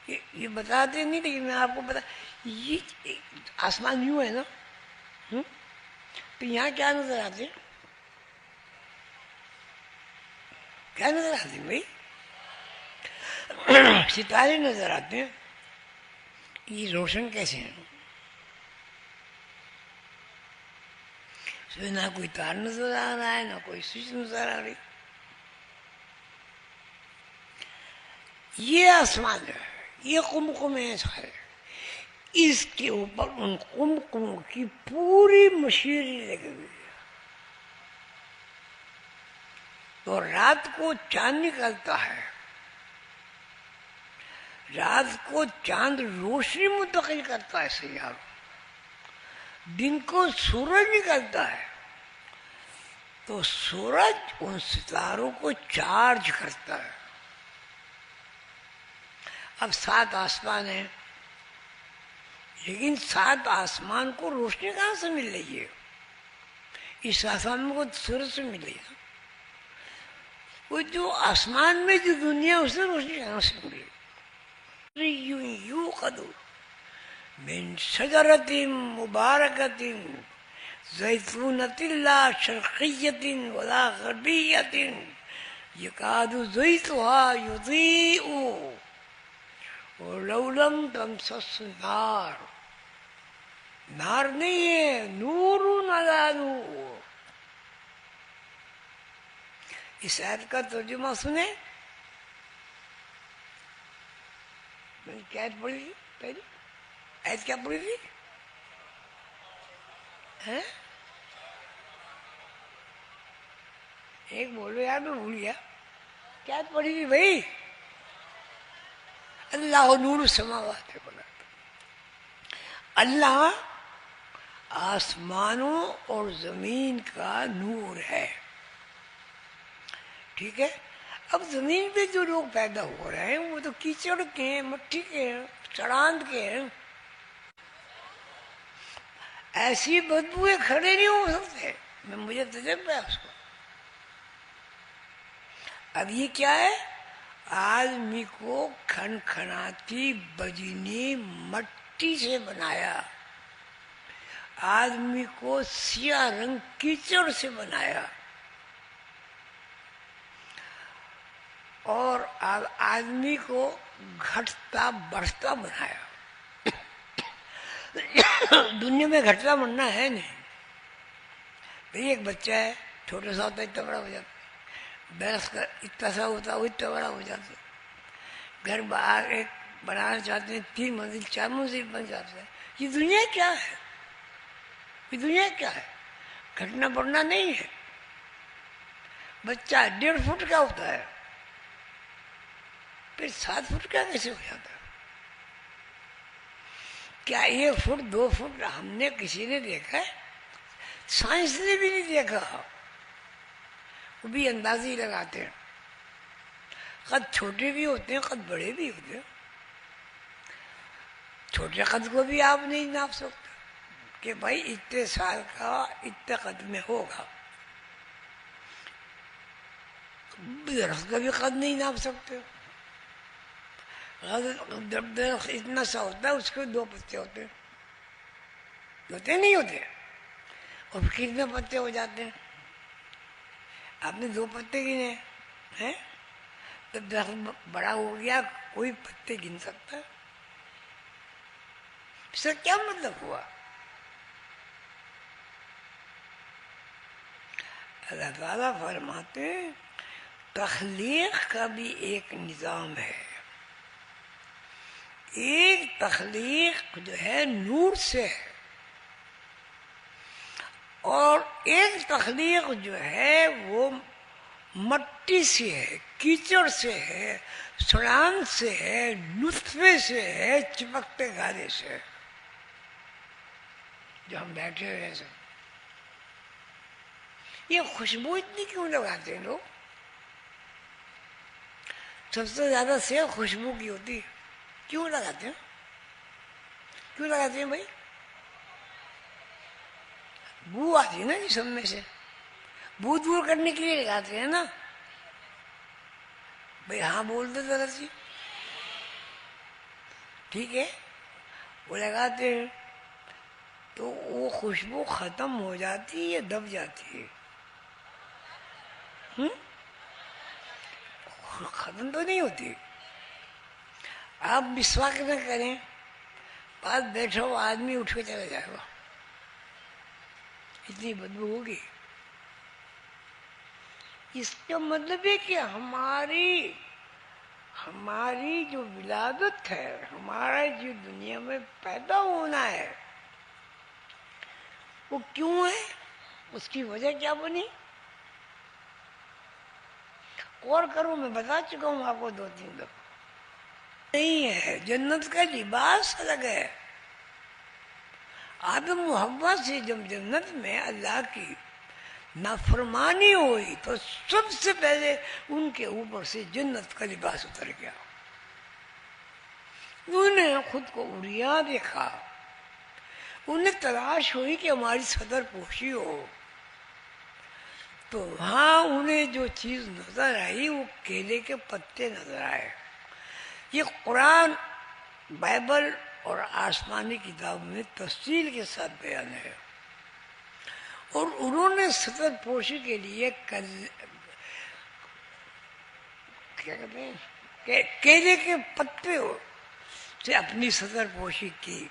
یہ بتاتے نہیں, لیکن میں آپ کو بتا, یہ آسمان یوں ہے نا, تو یہاں کیا نظر آتے ہیں؟ کیا نظر آتے ہیں بھائی؟ ستارے نظر آتے ہیں. یہ روشن کیسے ہیں؟ اس میں نہ کوئی تار نظر آ رہا ہے, نہ کوئی سوئچ نظر آ رہی. یہ آسمان ہے, یہ قمقم ہے سارے, اس کے اوپر ان قمقموں کی پوری مشیری لگی ہوئی ہے. تو رات کو چاند نکلتا ہے, رات کو چاند روشنی منتقل کرتا ہے سیاروں, دن کو سورج نکلتا ہے تو سورج ان ستاروں کو چارج کرتا ہے. اب 7 آسمان ہیں, لیکن 7 آسمان کو روشنی کہاں سے مل رہی ہے؟ اس آسمان کو سورج سے مل رہی ہے. وہ جو آسمان میں جو دنیا اسے روشنی کہاں سے مل رہی ہے؟ یوقد من شجرۃ مبارکۃ زیتونۃ لا شرقیۃ ولا غربیۃ یکاد زیتها یضیء ولو لم تمسس نار. نار نہیں ہے, نور علی نور. اس آیت کا ترجمہ سنیں. میں نے کیا پڑھی پہلے؟ ایت کیا پڑھی تھی؟ ایک بولو یار، میں بھول گیا کیا پڑھی تھی بھائی؟ اللہ نور السماوات والارض، اللہ آسمانوں اور زمین کا نور ہے. ٹھیک ہے. اب زمین پہ جو لوگ پیدا ہو رہے ہیں وہ تو کیچڑ کے ہیں، مٹی کے ہیں، چڑاند کے ہیں. ایسی بدبوئیں کھڑے نہیں ہو سکتے. مجھے تجربہ ہے اس کو. اب یہ کیا ہے؟ آدمی کو کھنکھناتی بجنی مٹی سے بنایا، آدمی کو سیاہ رنگ کیچڑ سے بنایا، اور آدمی کو گھٹتا بڑھتا بنایا. دنیا میں گھٹتا بڑھنا ہے نہیں. بھئی ایک بچہ ہے، چھوٹا سا ہوتا ہے اتنا بڑا ہو جاتا ہے، برس کا اتنا سا ہوتا ہے وہ اتنا بڑا ہو جاتا ہے. گھر باہر ایک بنانا چاہتے ہیں 3 منزل 4 منزل بن جاتا ہے. یہ دنیا کیا ہے؟ یہ دنیا کیا ہے؟ گھٹنا بڑھنا نہیں ہے. بچہ 1.5 فٹ کا ہوتا ہے، پھر 7 فٹ کا کیسے ہو جاتا ہے؟ کیا 1 فٹ 2 فٹ ہم نے کسی نے دیکھا ہے؟ سائنس نے بھی نہیں دیکھا. وہ بھی اندازے ہی لگاتے ہیں. قد چھوٹے بھی ہوتے ہیں، قد بڑے بھی ہوتے ہیں. چھوٹے قد کو بھی آپ نہیں ناپ سکتے کہ بھائی اتنے سال کا اتنے قد میں ہوگا. درخت کا بھی قد نہیں ناپ سکتے. درخت اتنا سا ہوتا ہے، اس کے 2 پتے ہوتے ہیں، ہوتے نہیں ہوتے؟ اور کتنے پتے ہو جاتے ہیں؟ آپ نے 2 پتے گنے ہیں، تو درخت بڑا ہو گیا، کوئی پتے گن سکتا ہے؟ اس کا کیا مطلب ہوا؟ اللہ تعالیٰ فرماتے ہیں تخلیق کا بھی ایک نظام ہے. ایک تخلیق جو ہے نور سے ہے، اور ایک تخلیق جو ہے وہ مٹی سے ہے، کیچڑ سے ہے، سڑان سے ہے، نطفے سے ہے، چپکتے گارے سے. جو ہم بیٹھے ہوئے ہیں، یہ خوشبو اتنی کیوں لگاتے ہیں لوگ؟ سب سے زیادہ سیل خوشبو کی ہوتی ہے. کیوں لگاتے ہیں؟ کیوں لگاتے ہیں بھائی؟ بو آتی ہے نا جسم میں سے، بو دور کرنے کے لیے لگاتے ہیں نا. بھائی ہاں بول دو ذرا سی. ٹھیک ہے، وہ لگاتے ہیں تو وہ خوشبو ختم ہو جاتی ہے یا دب جاتی ہے؟ ختم تو نہیں ہوتی. آپ مسواک نہ کریں، پاس بیٹھا ہو آدمی اٹھ کے چلا جائے گا، اتنی بدبو ہوگی. اس کا مطلب ہے کہ ہماری جو ولادت ہے، ہمارا جو دنیا میں پیدا ہونا ہے، وہ کیوں ہے؟ اس کی وجہ کیا بنی؟ غور کرو، میں بتا چکا ہوں آپ کو 2-3 دفعہ. نہیں ہے، جنت کا لباس الگ ہے. آدم و حوا سے جب جنت میں اللہ کی نافرمانی ہوئی تو سب سے پہلے ان کے اوپر سے جنت کا لباس اتر گیا. انہوں نے خود کو عریا دیکھا، انہیں تلاش ہوئی کہ ہماری صدر پوشی ہو، تو وہاں انہیں جو چیز نظر آئی وہ کیلے کے پتے نظر آئے. یہ قرآن، بائبل اور آسمانی کتاب میں تفصیل کے ساتھ بیان ہے. اور انہوں نے صدر پوشی کے لیے کیا کہتے ہیں کہ کیلے کے پتے سے اپنی صدر پوشی کی.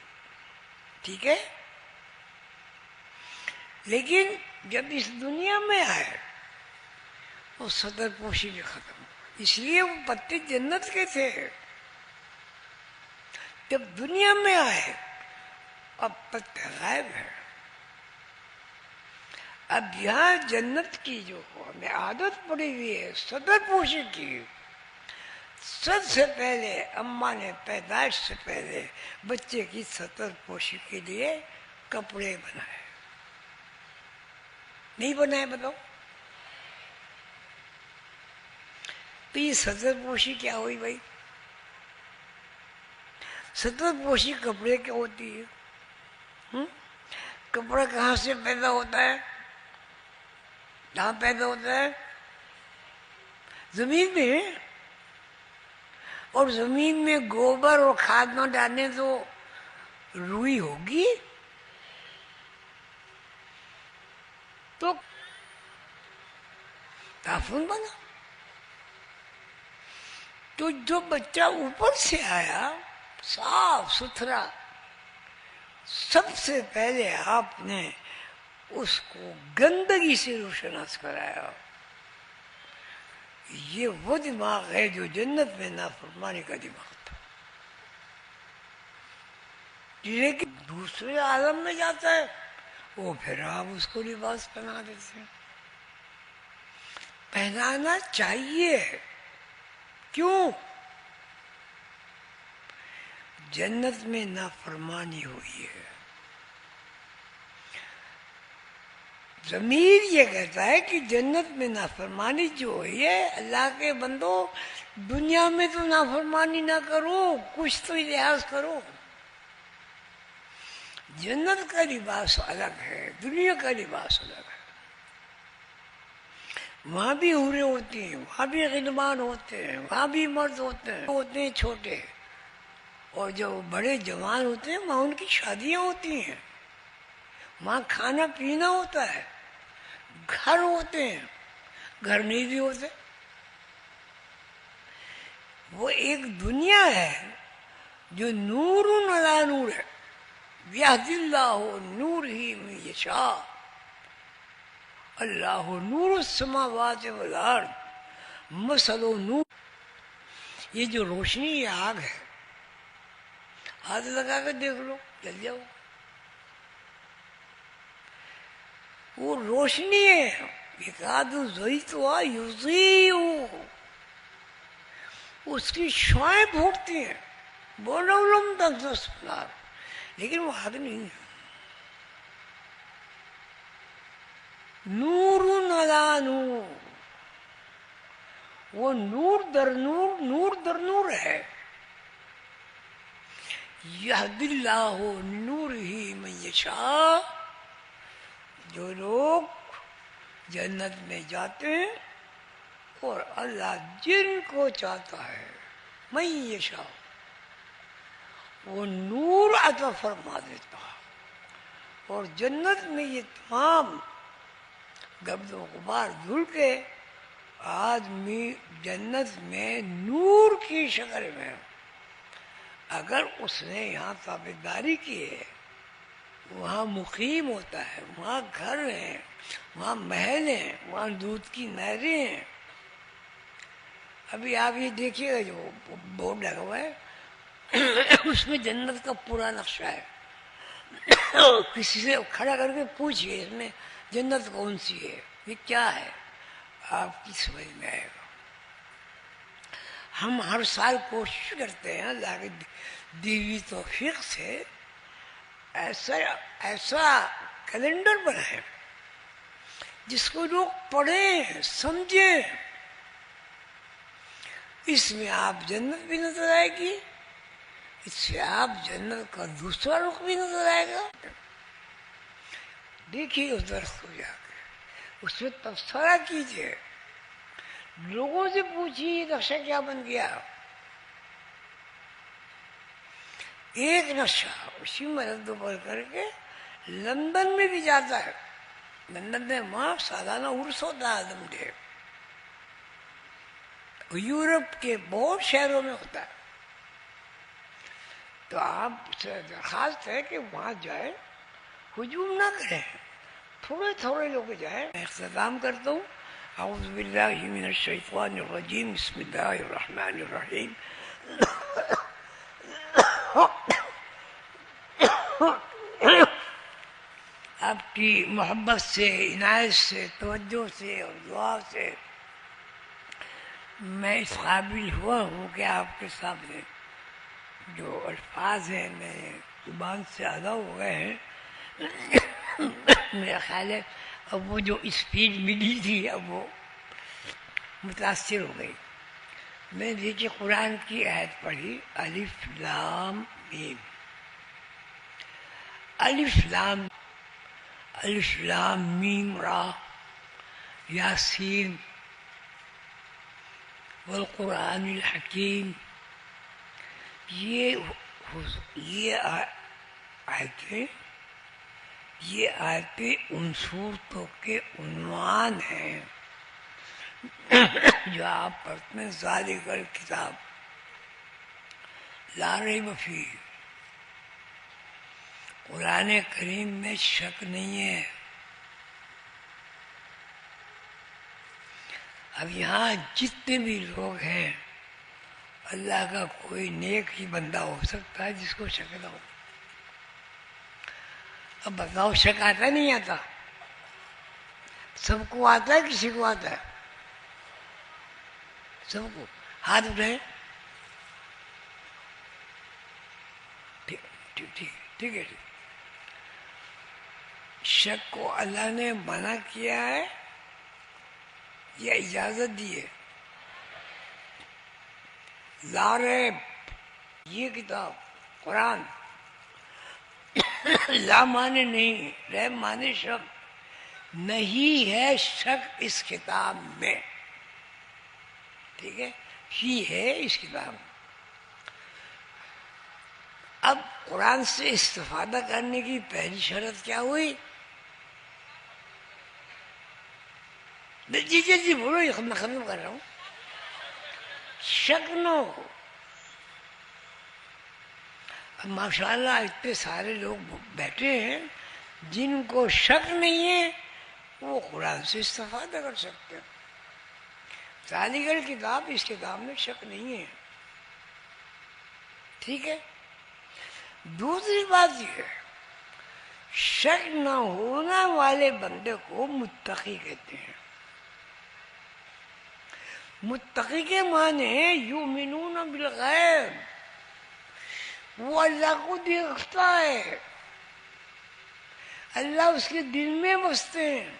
ٹھیک ہے، لیکن جب اس دنیا میں آئے وہ صدر پوشی بھی ختم. اس لیے وہ پتے جنت کے تھے. جب دنیا میں آئے اب پتہ غائب ہے. اب یہاں جنت کی جو ہمیں عادت پڑی ہوئی ہے سطر پوشی کی، سب سے پہلے اماں نے پیدائش سے پہلے بچے کی سطر پوشی کے لیے کپڑے بنائے. نہیں بنائے بتاؤ؟ تو یہ سطر پوشی کیا ہوئی بھائی؟ سطر پوشی کپڑے کیا ہوتی ہے؟ کپڑا کہاں سے پیدا ہوتا ہے؟ کہاں پیدا ہوتا ہے؟ زمین میں. اور زمین میں گوبر اور کھاد نہ ڈالنے تو روئی ہوگی؟ تو تعفن بنا. تو جو بچہ اوپر سے آیا صاف ستھرا، سب سے پہلے آپ نے اس کو گندگی سے روشناس کرایا. یہ وہ دماغ ہے جو جنت میں نافرمانی کا دماغ تھا. لیکن دوسرے عالم میں جاتا ہے وہ پھر آپ اس کو لباس پہنا دیتے ہیں. پہنانا چاہیے. کیوں؟ جنت میں نافرمانی ہوئی ہے. ضمیر یہ کہتا ہے کہ جنت میں نافرمانی جو ہوئی ہے، اللہ کے بندو دنیا میں تو نافرمانی نہ کرو، کچھ تو لحاظ کرو. جنت کا لباس الگ ہے، دنیا کا لباس الگ ہے. وہاں بھی حوریں ہوتی ہیں، وہاں بھی غلمان ہوتے ہیں، وہاں بھی مرد ہوتے ہیں چھوٹے، اور جو بڑے جوان ہوتے ہیں وہاں ان کی شادیاں ہوتی ہیں، وہاں کھانا پینا ہوتا ہے، گھر ہوتے ہیں، گھر نہیں بھی ہوتے. وہ ایک دنیا ہے جو نور علی نور ہے. یہدی اللہ نور ہی من یشاء. اللہ نور السماوات والارض مثل نور. یہ جو روشنی یہ آگ ہے، ہاتھ لگا کے دیکھ لو جل جاؤ. وہ روشنی ہے. یکاد زیتها یضیء، اس کی شعائیں پھوٹتی ہیں. بولو لم تنفس نار، لیکن وہ آگ نہیں ہے. نور علی نور، وہ نور در نور، نور در نور ہے. یہدی اللہ نور ہی من یشاء. جو لوگ جنت میں جاتے ہیں اور اللہ جن کو چاہتا ہے من یشاء وہ نور عطا فرما دیتا ہے. اور جنت میں یہ تمام گرد و غبار دھل کے آدمی جنت میں نور کی شکل میں، اگر اس نے یہاں تابعداری کی ہے، وہاں مقیم ہوتا ہے، وہاں گھر ہیں، وہاں محل ہیں، وہاں دودھ کی نہریں ہیں. ابھی آپ یہ دیکھیے گا جو بورڈ لگا ہوا ہے اس میں جنت کا پورا نقشہ ہے. کسی سے کھڑا کر کے پوچھئے اس میں جنت کون سی ہے، یہ کیا ہے، آپ کی سمجھ میں آئے گا. ہم ہر سال کوشش کرتے ہیں اللہ کی دی ہوئی توفیق سے ایسا کیلنڈر بنائیں جس کو لوگ پڑھیں سمجھیں. اس میں آپ جنت بھی نظر آئے گی، اس سے آپ جنت کا دوسرا رخ بھی نظر آئے گا. دیکھیے اس درخت کو جا کے، اس میں تبصرہ کیجیے، لوگوں سے پوچھیے یہ نقشہ کیا بن گیا. ایک نقشہ اسی مرد پر کر کے لندن میں بھی جاتا ہے. لندن میں وہاں سالانہ عرس ہوتا ہے آدم ڈے. یورپ کے بہت شہروں میں ہوتا ہے. تو آپ سے درخواست ہے کہ وہاں جائیں، ہجوم نہ کریں، تھوڑے تھوڑے لوگ جائیں. میں اختتام کرتا ہوں. اعوذ باللہ من الشیطان الرجیم، بسم اللہ الرحمن الرحیم. آپ کی محبت سے، عنایت سے، توجہ سے اور دعا سے میں اس قابل ہوا ہوں کہ آپ کے سامنے جو الفاظ ہیں میرے زبان سے ادا ہو گئے ہیں. میرا خیال ہے اب وہ جو اسپیڈ ملی تھی اب وہ متاثر ہو گئی. میں نے دیکھیے قرآن کی آیت پڑھی الف لام میم. الف لام میم را یاسین والقرآن الحکیم. یہ آیتیں ان صورتوں کے عنوان ہیں جو آپ پڑھتے ہیں. ذالک الکتاب لا ریب فیہ. قرآن کریم میں شک نہیں ہے. اب یہاں جتنے بھی لوگ ہیں اللہ کا کوئی نیک ہی بندہ ہو سکتا ہے جس کو شک نہ ہو. اب بتاؤ شک آتا نہیں آتا؟ سب کو آتا ہے، کسی کو آتا ہے؟ سب کو. ہاتھ اٹھائیں. ٹھیک ہے. شک کو اللہ نے منع کیا ہے یا اجازت دی ہے؟ لا ریب یہ کتاب قرآن لا مانے نہیں، ریب مانے شک. نہیں ہے شک اس کتاب میں. ٹھیک ہے، فی ہے اس کتاب میں. اب قرآن سے استفادہ کرنے کی پہلی شرط کیا ہوئی؟ جی جی جی بولو، یہ میں ختم کر رہا ہوں. شک نہ ہو. اب ماشاء اللہ اتنے سارے لوگ بیٹھے ہیں جن کو شک نہیں ہے وہ قرآن سے استفادہ کر سکتے ہیں. ذالک الکتاب اس کتاب میں شک نہیں ہے. ٹھیک ہے. دوسری بات یہ ہے شک نہ ہونا والے بندے کو متقی کہتے ہیں. متقی کے معنی یؤمنون بالغیب، وہ اللہ کو دیکھتا ہے، اللہ اس کے دل میں بستے ہیں.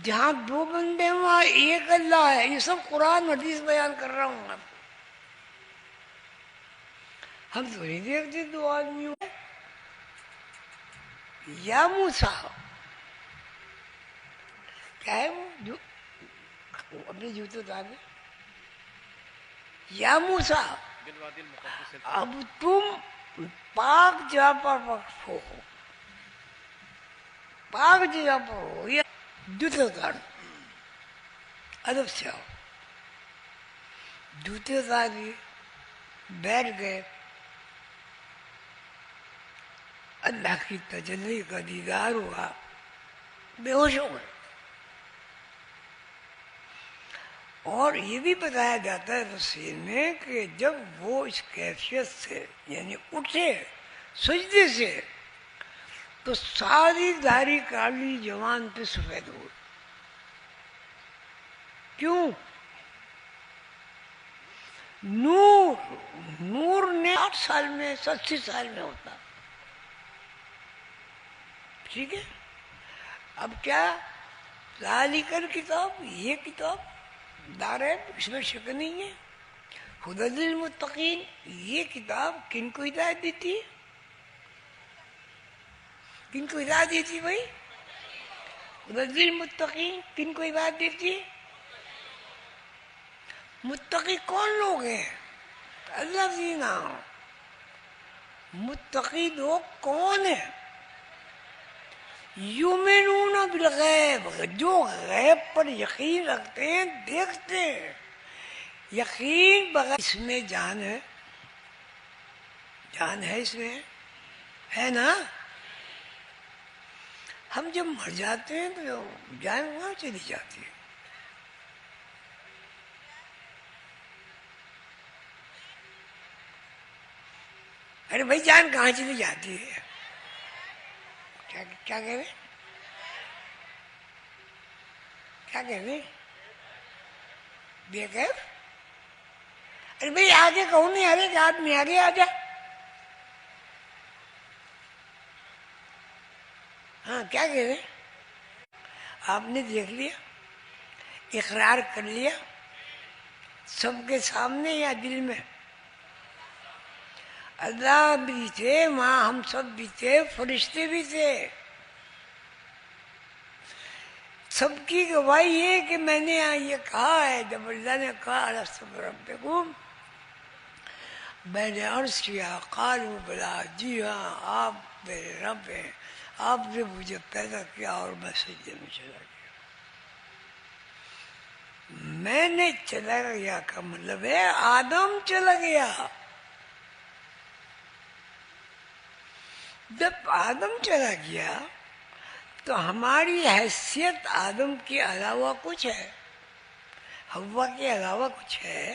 جہاں دو بندے ہیں وہاں ایک اللہ ہے. یہ سب قرآن حدیث بیان کر رہا ہوں آپ کو. ہم تو نہیں دیکھتے دو آدمیوں یا موسیٰ کیا ہے وہ اپنے جوتے اتار دیں. یا موسیٰ اب تم پاک جگہ پر وقف ہو، پاک جگہ پر ہو، یا جوتے اتار ادب سے آؤ. جوتے اتار دیے، بیٹھ گئے، اللہ کی تجلی کا دیدار ہوا، بے ہوش ہو گئے. اور یہ بھی بتایا جاتا ہے تفسیر میں کہ جب وہ اس کیفیت سے یعنی اٹھے سجدے سے تو ساری داڑھی کالی جوان پہ سفید ہو. کیوں؟ نور نے 8 سال میں 80 سال میں ہوتا. ٹھیک ہے. اب کیا ذالک الکتاب یہ کتاب دارین اس میں شک نہیں ہے. ہدی للمتقین یہ کتاب کن کو ہدایت دیتی ہے؟ کن کو ہدایت دیتی بھائی؟ ہدی للمتقین کن کو ہدایت دیتی ہے؟ متقی کون لوگ ہیں؟ الذین متقی لوگ کون ہیں؟ یؤمنون بالغیب جو غیب پر یقین رکھتے ہیں، دیکھتے ہیں. یقین بغیر اس میں جان ہے، جان ہے اس میں ہے نا. ہم جب مر جاتے ہیں تو جان وہاں چلی جاتی ہے. ارے بھائی جان کہاں چلی جاتی ہے؟ کیا کیا کہہ رہے کیا کہہ رہے بے کیف؟ ارے بھائی آگے کہوں نہیں ہر ایک آدمی آگے آ جا. ہاں کیا کہہ رہے آپ نے دیکھ لیا اقرار کر لیا سب کے سامنے یا دل میں؟ اللہ بھی تھے وہاں، ہم سب بھی تھے، فرشتے بھی تھے. سب کی گواہی ہے کہ میں نے یہ کہا ہے. جب اللہ نے کہا الست بربکم، میں نے عرض کیا قالوا بلا، جی ہاں آپ میرے رب ہیں، آپ نے مجھے پیدا کیا اور میں سجدے میں چلا گیا. میں نے چلا گیا کا مطلب ہے آدم چلا گیا. جب آدم چلا گیا تو ہماری حیثیت آدم کے علاوہ کچھ ہے؟ حوا کے علاوہ کچھ ہے؟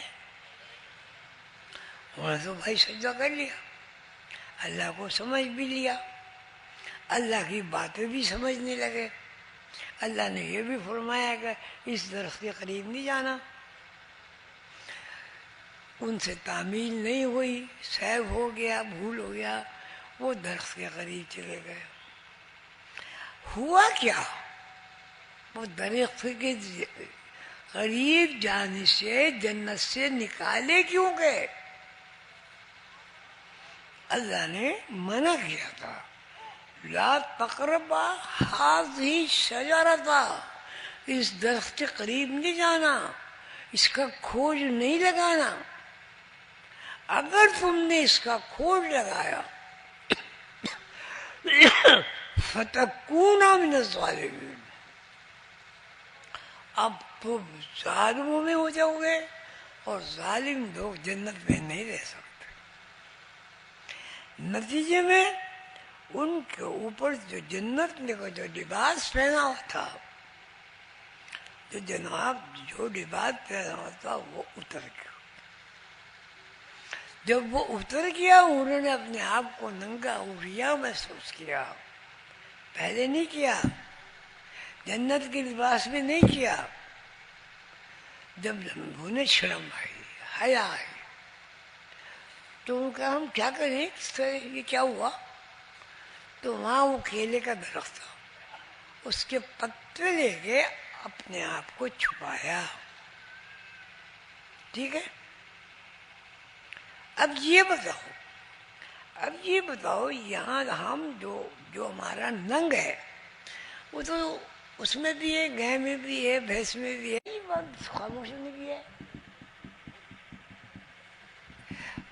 انہوں نے تو بھائی سجدہ کر لیا، اللہ کو سمجھ بھی لیا، اللہ کی باتیں بھی سمجھنے لگے. اللہ نے یہ بھی فرمایا کہ اس درخت کے قریب نہیں جانا. ان سے تعمیل نہیں ہوئی، سہو ہو گیا، بھول ہو گیا، وہ درخت کے قریب چلے گئے. ہوا کیا؟ وہ درخت کے قریب جانے سے جنت سے نکالے کیوں گئے؟ اللہ نے منع کیا تھا لا تقربا هذه الشجرۃ، اس درخت کے قریب نہیں جانا، اس کا کھوج نہیں لگانا. اگر تم نے اس کا کھوج لگایا فتکونا من الظالمین، اب تم ظالموں میں ہو جاؤ گے، اور ظالم لوگ جنت میں نہیں رہ سکتے. نتیجے میں ان کے اوپر جو جنت نے جو لباس پہنا ہوا تھا، جو جناب جو لباس پہنا ہوا تھا وہ اتر گیا. جب وہ اتر گیا انہوں نے اپنے آپ کو ننگا اوریا محسوس کیا. پہلے نہیں کیا، جنت کے لباس میں نہیں کیا. جب انہوں نے شرم آئی، حیا آئی، تو ان کا ہم کیا کریں، اس طرح یہ کیا ہوا؟ تو وہاں وہ کیلے کا درخت تھا، اس کے پتے لے کے اپنے آپ کو چھپایا. ٹھیک ہے، اب یہ بتاؤ یہاں ہم جو ہمارا ننگ ہے وہ تو اس میں بھی ہے، گائے میں بھی ہے، بھینس میں بھی ہے. یہ بات خاموش ہونے کی ہے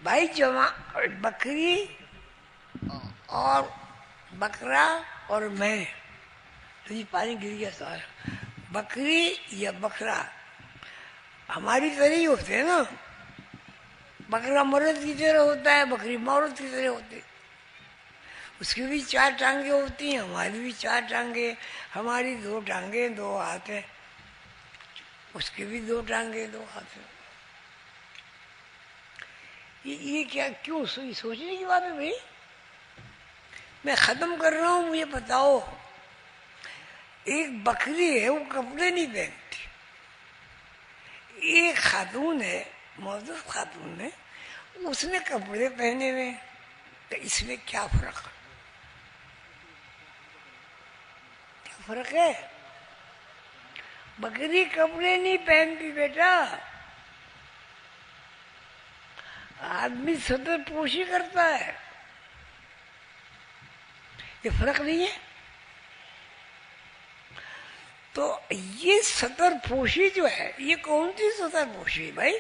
بھائی. بکری اور بکرا اور میں، تو یہ پانی گر گیا سارا. بکری یا بکرا ہماری طرح ہی ہوتے ہیں نا. بکرا مرد کی طرح ہوتا ہے، بکری عورت کی طرح ہوتی ہے. اس کی بھی 4 ٹانگیں ہوتی ہیں، ہماری بھی 4 ٹانگیں. ہماری 2 ٹانگیں 2 ہاتھ ہیں، اس کی بھی 2 ٹانگیں 2 ہاتھ ہیں. یہ کیا کیوں سوچنے کی بات ہے بھائی. میں ختم کر رہا ہوں. مجھے بتاؤ ایک بکری ہے وہ کپڑے نہیں پہنتی، ایک خاتون ہے معزز خاتون ہے اس نے کپڑے پہنے ہوئے، تو اس میں کیا فرق ہے؟ کیا فرق ہے؟ بکری کپڑے نہیں پہنتی بیٹا، آدمی سطر پوشی کرتا ہے. یہ فرق نہیں ہے. تو یہ سطر پوشی جو ہے یہ کون سی سطر پوشی بھائی؟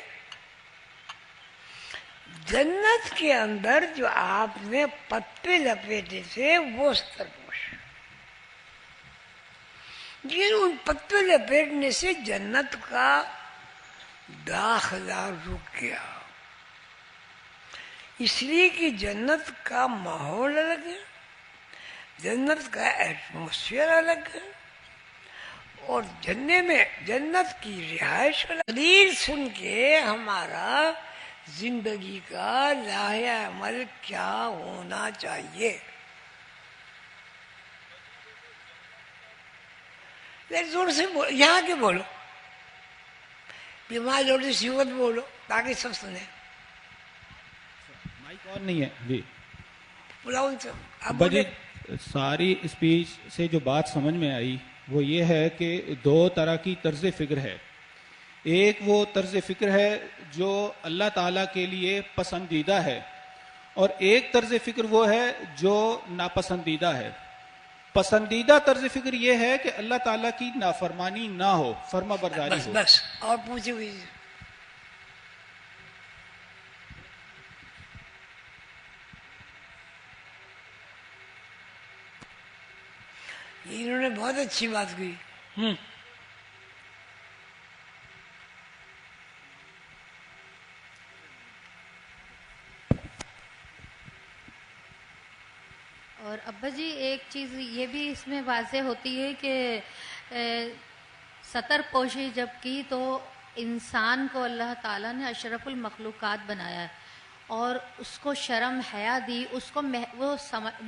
جنت کے اندر جو آپ نے پتے لپیٹے تھے وہ سطر پوشی. لیکن ان پتے لپیٹنے سے جنت کا داخلہ رک گیا، اس لیے کہ جنت کا ماحول الگ ہے، جنت کا ایٹماسفیئر الگ ہے، اور جنت کی رہائش تقریر سن کے ہمارا زندگی کا لاہ عمل کیا ہونا چاہیے. پھر زور سے یہاں کے بولو، بیمار زور سے سیوت بولو تاکہ سب سنیں. مائک اور نہیں ہے جی. بلاؤ ان سے. آپ ابا جی بولے. ساری اسپیچ سے جو بات سمجھ میں آئی وہ یہ ہے کہ دو طرح کی طرز فکر ہے. ایک وہ طرز فکر ہے جو اللہ تعالیٰ کے لیے پسندیدہ ہے، اور ایک طرز فکر وہ ہے جو ناپسندیدہ ہے. پسندیدہ طرز فکر یہ ہے کہ اللہ تعالیٰ کی نافرمانی نہ ہو، فرما برداری بس ہو. بس اور پوچھے ہوئی. انہوں نے بہت اچھی بات کی. اور ابا جی ایک چیز یہ بھی اس میں واضح ہوتی ہے کہ ستر پوشی جب کی تو انسان کو اللہ تعالیٰ نے اشرف المخلوقات بنایا ہے اور اس کو شرم حیا دی، اس کو وہ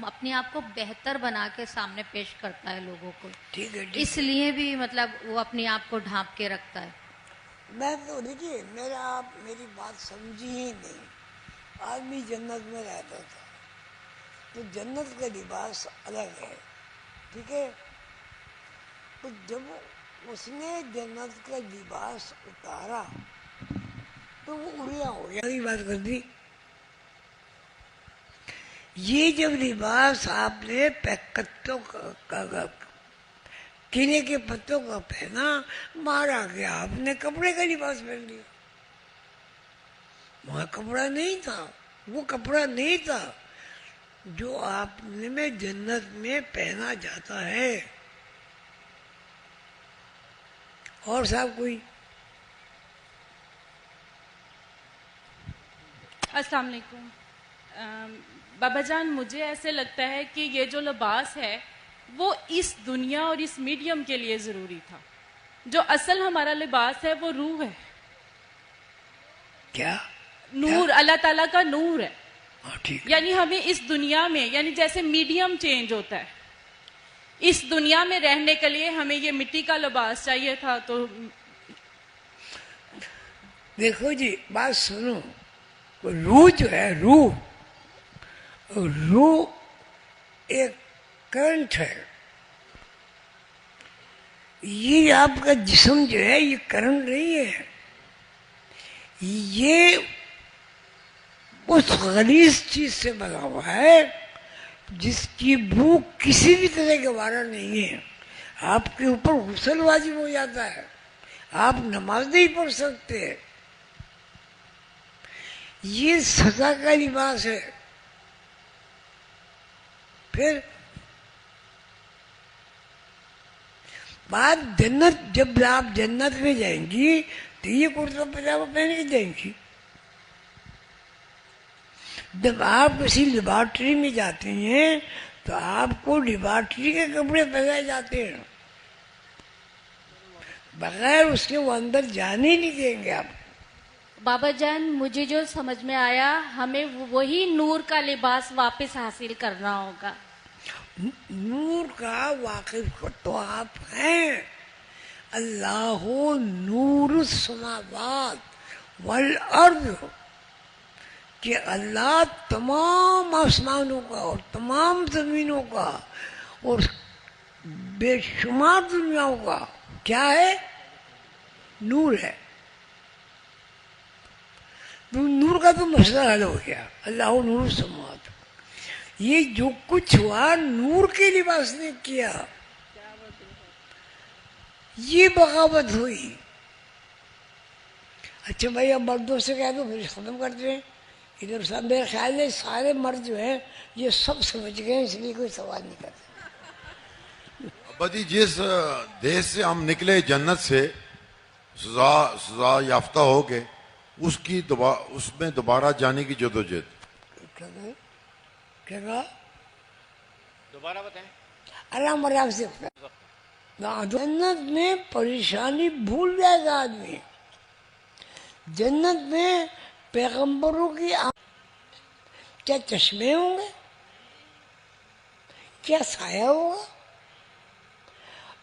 اپنے آپ کو بہتر بنا کے سامنے پیش کرتا ہے لوگوں کو. ٹھیک ہے اس لیے بھی مطلب وہ اپنے آپ کو ڈھانپ کے رکھتا ہے. میں تو دیکھیے آپ میری بات سمجھی ہی نہیں. آدمی جنت میں رہتا تھا تو جنت کا لباس الگ ہے، ٹھیک ہے. تو جب اس نے جنت کا لباس اتارا تو وہ اڑیا ہو گیا. بات کر دی. یہ جب لباس آپ نے کیلے کے پتوں کا پہنا، مارا گیا، آپ نے کپڑے کا لباس پہن لیا. وہاں کپڑا نہیں تھا، وہ کپڑا نہیں تھا جو آپ میں جنت میں پہنا جاتا ہے. اور صاحب کوئی؟ السلام علیکم. بابا جان مجھے ایسے لگتا ہے کہ یہ جو لباس ہے وہ اس دنیا اور اس میڈیم کے لیے ضروری تھا. جو اصل ہمارا لباس ہے وہ روح ہے. کیا؟ نور، اللہ تعالیٰ کا نور ہے. ٹھیک. یعنی ہمیں اس دنیا میں، یعنی جیسے میڈیم چینج ہوتا ہے، اس دنیا میں رہنے کے لیے ہمیں یہ مٹی کا لباس چاہیے تھا. تو دیکھو جی بات سنو، روح جو ہے، روح ایک کرنٹ ہے. یہ آپ کا جسم جو ہے یہ کرنٹ نہیں ہے، یہ اس غلیظ چیز سے بنا ہوا ہے جس کی بو کسی بھی طرح کے وارہ نہیں ہے. آپ کے اوپر غسل واجب ہو جاتا ہے، آپ نماز نہیں پڑھ سکتے. یہ سزا کا لباس ہے. پھر بات جنت، جب آپ جنت میں جائیں گی تو یہ کرتا پجامہ پہن کے جائیں گی. جب آپ کسی لیبارٹری میں جاتے ہیں تو آپ کو لیبارٹری کے کپڑے پہنائے جاتے ہیں، بغیر اس کے وہ اندر جانے نہیں دیں گے آپ. بابا جان مجھے جو سمجھ میں آیا، ہمیں وہی نور کا لباس واپس حاصل کرنا ہوگا. نور کا واقف تو آپ ہیں. اللہ نور السماوات والارض، کہ اللہ تمام آسمانوں کا اور تمام زمینوں کا اور بے شمار دنیاؤں کا کیا ہے؟ نور ہے. نور کا تو مسئلہ حل ہو گیا. اللہ نور السماوات. یہ جو کچھ ہوا نور کے لباس نے کیا، یہ بغاوت ہوئی. اچھا بھائی اب مردوں سے کہہ دو پھر ختم کرتے ہیں. ادھر سب میرے خیال ہے سارے مرد جو ہیں یہ سب سمجھ گئے، اس لیے کوئی سوال نہیں کرتے. ابا جی جس دیش سے ہم نکلے جنت سے سزا یافتہ ہو کے، اس میں دوبارہ جانے کی جدوجہد. کیا کہا؟ دوبارہ بتائیں. اللہ مرام سے جنت میں پریشانی بھول جائے گا آدمی. جنت میں پیغمبروں کی کیا چشمے ہوں گے، کیا سایہ ہوگا.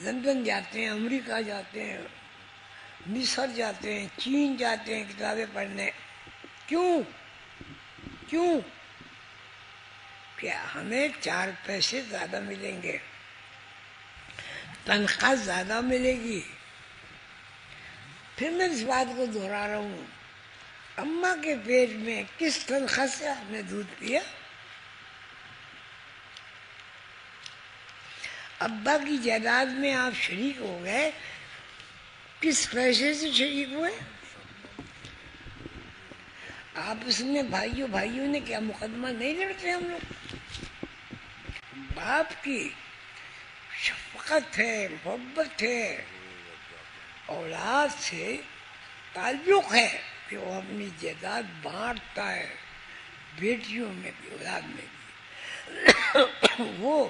لندن جاتے ہیں، امریکہ جاتے ہیں، مصر جاتے ہیں، چین جاتے ہیں کتابیں پڑھنے. کیوں؟ کیوں؟ کہ ہمیں 4 پیسے زیادہ ملیں گے، تنخواہ زیادہ ملے گی. پھر میں اس بات کو دہرا رہا ہوں، اماں کے پیٹ میں کس تنخواہ سے آپ نے دودھ پیا؟ ابا کی جائیداد میں آپ شریک ہو گئے، کس پیسے سے شریک ہوئے؟ آپس میں بھائیوں نے کیا مقدمہ نہیں لڑتے ہم لوگ؟ باپ کی شفقت ہے، محبت ہے، اولاد سے تعلق ہے کہ وہ اپنی جائیداد بانٹتا ہے، بیٹیوں میں بھی اولاد میں بھی. وہ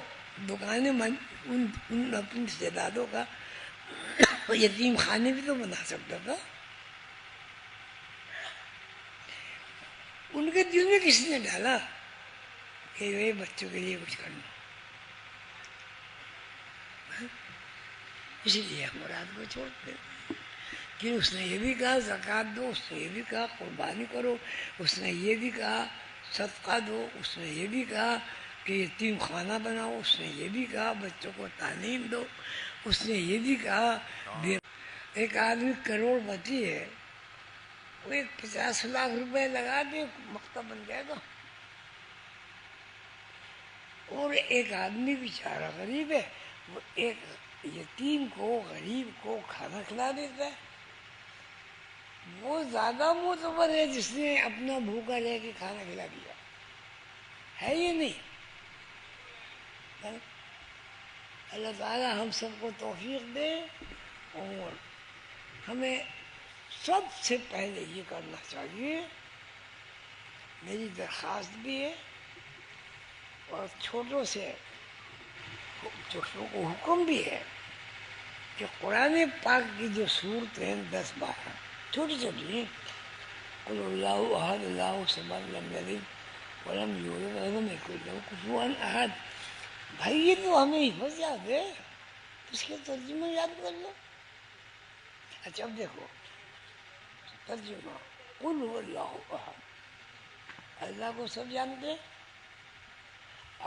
دکانیں ان اپنی جائیدادوں کا یتیم خانے بھی تو بنا سکتا تھا. ان کے دل میں کس نے ڈالا کہ یہ بچوں کے لیے کچھ کرنا؟ اسی لیے ہم مراد کو چھوڑتے. کہ اس نے یہ بھی کہا زکوٰۃ دو، اس نے یہ بھی کہا قربانی کرو، اس نے یہ بھی کہا صدقہ دو، اس نے یہ بھی کہا کہ یتیم خانہ بناؤ، اس نے یہ بھی کہا بچوں کو تعلیم دو، اس نے یہ بھی کہا. ایک آدمی کروڑ پتی ہے، وہ ایک 50 لاکھ روپے لگا دے مکتب بن جائے گا. اور ایک آدمی بیچارہ غریب ہے، وہ ایک یتیم کو غریب کو کھانا کھلا دیتا ہے. وہ زیادہ معتبر ہے جس نے اپنا بھوکا لے کے کھانا کھلا دیا ہے. یہ نہیں. اللہ تعالیٰ ہم سب کو توفیق دے. اور ہمیں سب سے پہلے یہ کرنا چاہیے، میری درخواست بھی ہے اور چھوٹوں سے چھوٹوں کو حکم بھی ہے کہ قرآن پاک کی جو صورتیں ہیں 10-12 چھوٹی چھوٹی ہیں، قل اللہ احد اللہ الصمد لم یلد ولم یولد ولم یکن لہ کفوا احد. بھائی یہ تو ہمیں حفظ یاد ہے، اس کے ترجمہ یاد کر لو. اچھا اب دیکھو ترجمہ، قل هو اللہ احد، اللہ کو سب جانتے،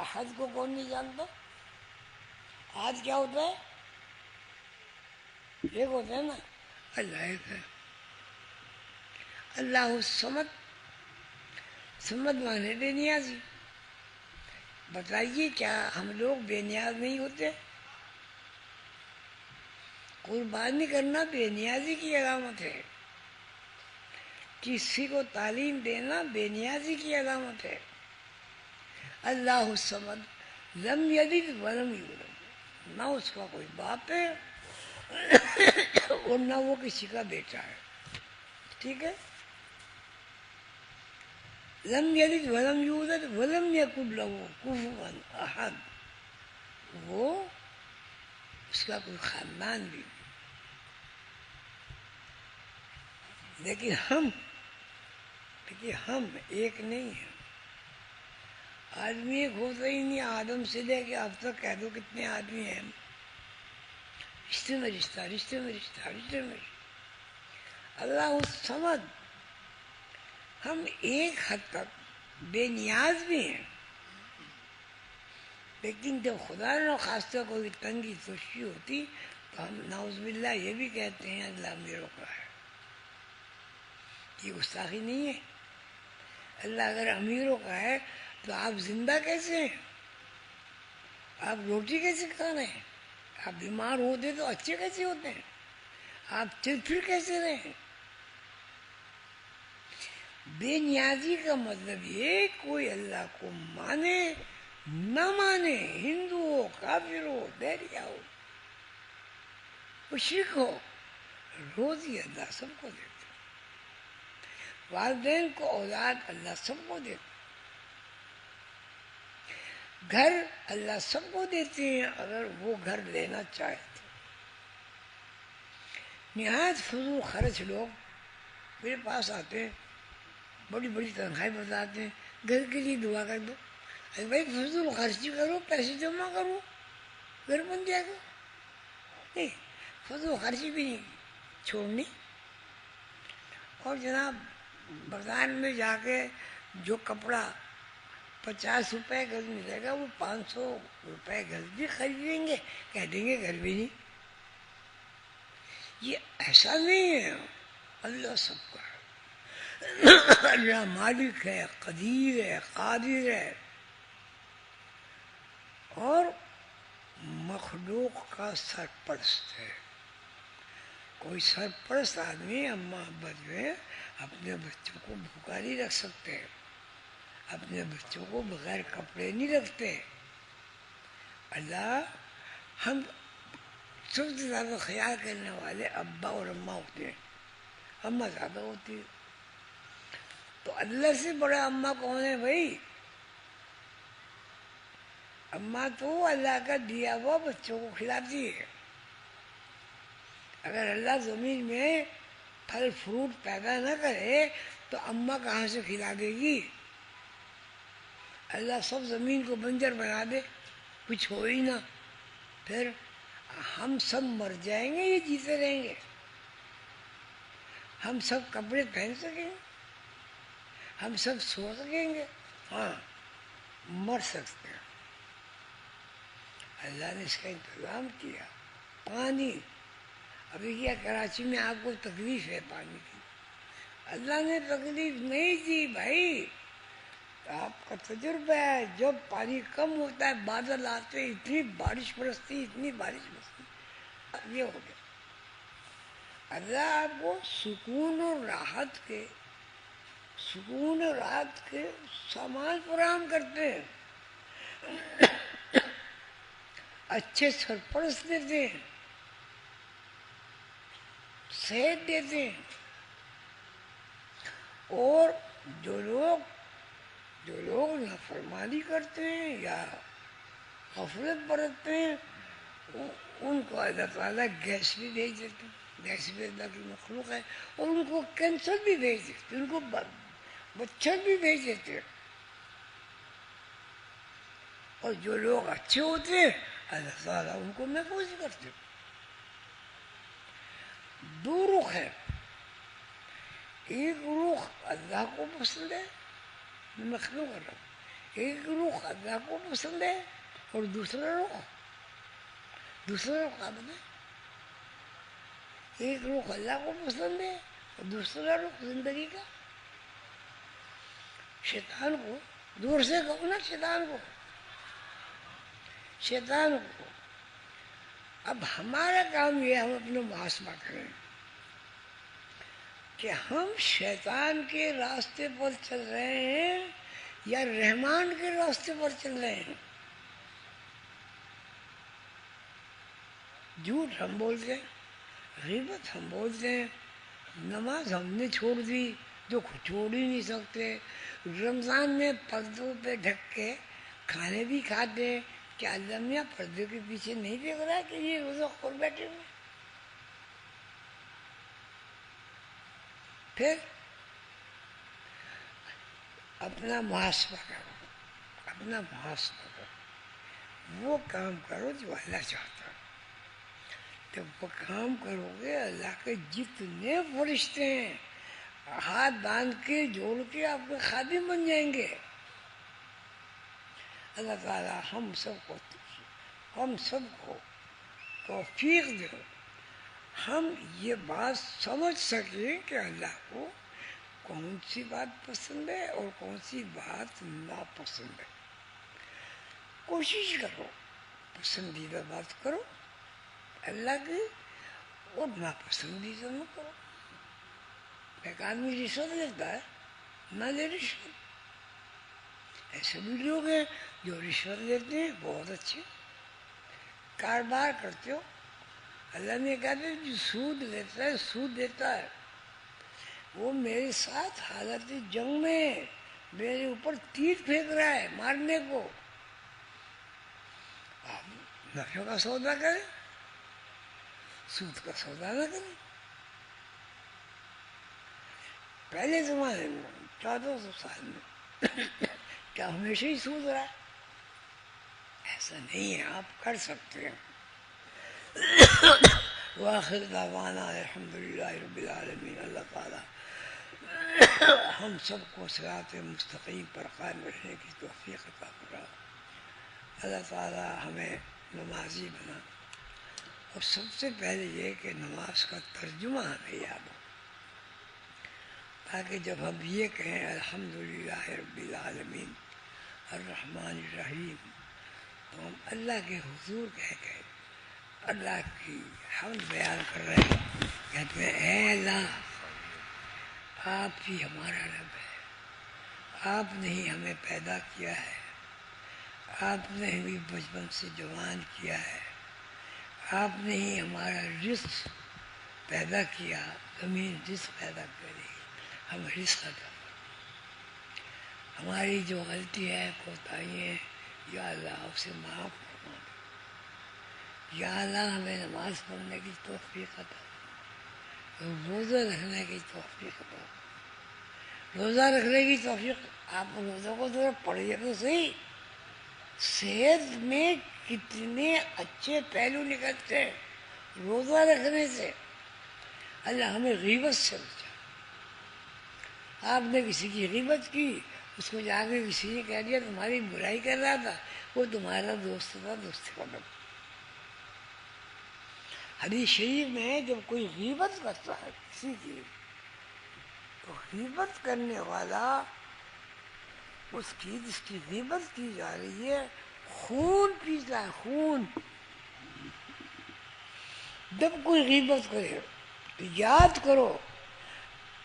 احد کو کون نہیں جانتا؟ احد کیا ہوتا ہے؟ ایک ہوتا ہے نا، اللہ ایک ہے. اللہ الصمد، صمد مانے بے نیازی. بتائیے کیا ہم لوگ بے نیاز نہیں ہوتے؟ قربانی کرنا بے نیازی کی علامت ہے، کسی کو تعلیم دینا بے نیازی کی علامت ہے. اللہ الصمد لم یلد ولم یولد، نہ اس کا کوئی باپ ہے اور نہ وہ کسی کا بیٹا ہے. ٹھیک ہے؟ لم یلد ولم یولد ولم یکن لہ کفوا احد، وہ اس کا کوئی خاندان بھی نہیں. لیکن ہم ایک نہیں ہیں. آدمی ایک ہوتا ہی نہیں. آدم سے لے کے اب تک کہہ دو کتنے آدمی ہیں، رشتے میں رشتہ، رشتے میں رشتہ، رشتے میں رشتہ. اللہ الصمد، ہم ایک حد تک بے نیاز بھی ہیں، لیکن جب خدا نہ خواستہ کوئی تنگی تشی ہوتی تو ہم نعوذ باللہ یہ بھی کہتے ہیں اللہ میرے کا ہے. یہ گستاخی نہیں ہے. اللہ اگر امیروں کا ہے تو آپ زندہ کیسے ہیں؟ آپ روٹی کیسے کھا رہے ہیں؟ آپ بیمار ہوتے تو اچھے کیسے ہوتے ہیں؟ آپ چل پھر کیسے رہے ہیں؟ بے نیازی کا مطلب یہ کوئی اللہ کو مانے نہ مانے، ہندو ہو، کافر ہو، بیریا ہو، مشرک ہو، روزی اللہ سب کو دیتا. والدین کو اولاد اللہ سب کو دیتا. گھر اللہ سب کو دیتے ہیں اگر وہ گھر لینا چاہے تو. نہایت فضول خرچ لوگ میرے پاس آتے ہیں، بڑی بڑی تنخواہیں بتاتے ہیں، گھر کے لیے دعا کر دو. ارے بھائی فضول خرچی کرو، پیسے جمع کرو، گھر بن جائے گا. نہیں فضول خرچی بھی نہیں چھوڑنی. اور جناب بردان میں جا کے جو کپڑا 50 روپے گز ملے گا وہ 500 روپے گز بھی خریدیں گے, کہہ دیں گے گھر بھی نہیں. یہ ایسا نہیں ہے. اللہ سب کا ہے. اللہ مالک ہے, قدیر ہے, قادر ہے, اور مخلوق کا سرپرست ہے. کوئی سرپرست آدمی اماں ابا جو ہے اپنے بچوں کو بھوکا نہیں رکھ سکتے, اپنے بچوں کو بغیر کپڑے نہیں رکھتے. اللہ ہم سب سے زیادہ خیال کرنے والے ابا اور اماں ہوتے ہیں, اماں زیادہ ہوتی ہے. تو اللہ سے بڑا اماں کون ہے بھائی؟ اماں تو اللہ کا دیا ہوا بچوں کو کھلاتی ہے. اگر اللہ زمین میں پھل فروٹ پیدا نہ کرے تو اماں کہاں سے کھلا دے گی؟ اللہ سب زمین کو بنجر بنا دے, کچھ ہو ہی نہ, پھر ہم سب مر جائیں گے یہ جیتے رہیں گے؟ ہم سب کپڑے پہن سکیں گے؟ ہم سب سو سکیں گے؟ ہاں مر سکتے ہیں. اللہ نے اس کا انتظام کیا. پانی, ابھی کیا کراچی میں آپ کو تکلیف ہے پانی کی, اللہ نے تکلیف نہیں دی بھائی. آپ کا تجربہ ہے, جب پانی کم ہوتا ہے بادل آتے, اتنی بارش برستی, اتنی بارش برستی, یہ ہو گیا. اللہ آپ کو سکون اور راحت کے سامان فراہم کرتے ہیں, اچھے سرپرست دیتے ہیں, صحت دیتے ہیں. اور جو لوگ نافرمانی کرتے ہیں یا غفلت برتتے ہیں ان کو اللہ تعالیٰ گیس بھی بھیج دیتے ہیں. گیس بھی اللہ کی مخلوق ہے, اور ان کو کینسر بھی بھیج دیتے ہیں, ان کو مچھر بھی بھیج دیتے ہیں. اور جو لوگ اچھے ہوتے ہیں اللہ تعالیٰ ان کو محفوظ کرتے ہیں. دو رخ ہے, ایک رخ اللہ کو پسند ہے, مخلوق رخ, ایک رخ اللہ کو پسند ہے, اور دوسرا رخ آپ نے, ایک رخ اللہ کو پسند ہے اور دوسرا رخ زندگی کا شیطان کو. دور سے کہو نا شیطان کو. اب ہمارا کام یہ ہے ہم اپنا محاسبہ کریں کہ ہم شیطان کے راستے پر چل رہے ہیں یا رحمان کے راستے پر چل رہے ہیں. جھوٹ ہم بولتے ہیں, غیبت ہم بولتے ہیں, نماز ہم نے چھوڑ دی جو چھوڑ ہی نہیں سکتے, رمضان میں پردوں پہ ڈھک کے کھانے بھی کھاتے ہیں. کیا اللہ میاں پردے کے پیچھے نہیں دیکھ رہا کہ یہ روزہ خور بیٹھے ہوئے؟ پھر اپنا محاسبہ کرو, وہ کام کرو جو اللہ چاہتا ہے. جب وہ کام کرو گے اللہ کے جتنے فرشتے ہیں ہاتھ باندھ کے جوڑ کے آپ کے خادم بن جائیں گے. اللہ تعالیٰ ہم سب کو توفیق دے ہم یہ بات سمجھ سکیں کہ اللہ کو کون سی بات پسند ہے اور کون سی بات ناپسند ہے. کوشش کرو پسندیدہ بات کرو اللہ کی, اور ناپسندیدہ نہ کرو. ایک آدمی رشوت لیتا ہے, نہ لے رشوت. ایسے بھی لوگ ہیں جو رشوت لیتے ہیں, بہت اچھے کاروبار کرتے ہو. اللہ نے کہا تھا جو سود لیتا ہے سود دیتا ہے, وہ میرے ساتھ حالت جنگ میں میرے اوپر تیر پھینک رہا ہے مارنے کو. آپ نفع کا سودا کریں, سود کا سودا نہ کریں. پہلے زمانے میں 1400 سال میں کیا ہمیشہ ہی سود رہا؟ ایسا نہیں ہے, آپ کر سکتے ہیں. وآخر دعوانا الحمدللہ رب العالمین. اللہ تعالیٰ ہم سب کو صراط مستقیم پر قائم رہنے کی توفیق عطا فرمائے. اللہ تعالیٰ ہمیں نمازی بنا. اور سب سے پہلے یہ کہ نماز کا ترجمہ ہمیں یاد ہو، تاکہ جب ہم یہ کہیں الحمدللہ رب العالمین الرحمن الرحیم، تو ہم اللہ کے حضور کہہ کے اللہ کی حمد بیان کر رہے ہیں. کہتے ہیں اے اللہ، آپ ہی ہمارا رب ہے، آپ نے ہی ہمیں پیدا کیا ہے، آپ نے ہی بچپن سے جوان کیا ہے، آپ نے ہی ہمارا رزق پیدا کیا، زمین رزق پیدا کری، ہم رزق عطا فرما. ہماری جو غلطی ہے کوتاہیاں یا اللہ اسے معاف فرما دے. یا اللہ ہمیں نماز پڑھنے کی توفیق عطا فرما، روزہ رکھنے کی توفیق عطا فرما. روزہ رکھنے کی توفیق، آپ روزہ کو ذرا پڑھیے تو صحیح. صحت میں کتنے اچھے پہلو نکلتے ہیں روزہ رکھنے سے. اللہ ہمیں غیبت سے بچا. آپ نے کسی کی غیبت کی، اس کو جا کے کسی نے کہہ دیا تمہاری برائی کر رہا تھا، وہ تمہارا دوست تھا، دوست کا نام. حدیث شریف میں جب کوئی غیبت کرتا ہے کسی کی، تو غیبت کرنے والا اس کی جس کی غیبت کی جا رہی ہے خون پیتا ہے، خون. جب کوئی غیبت کرے تو یاد کرو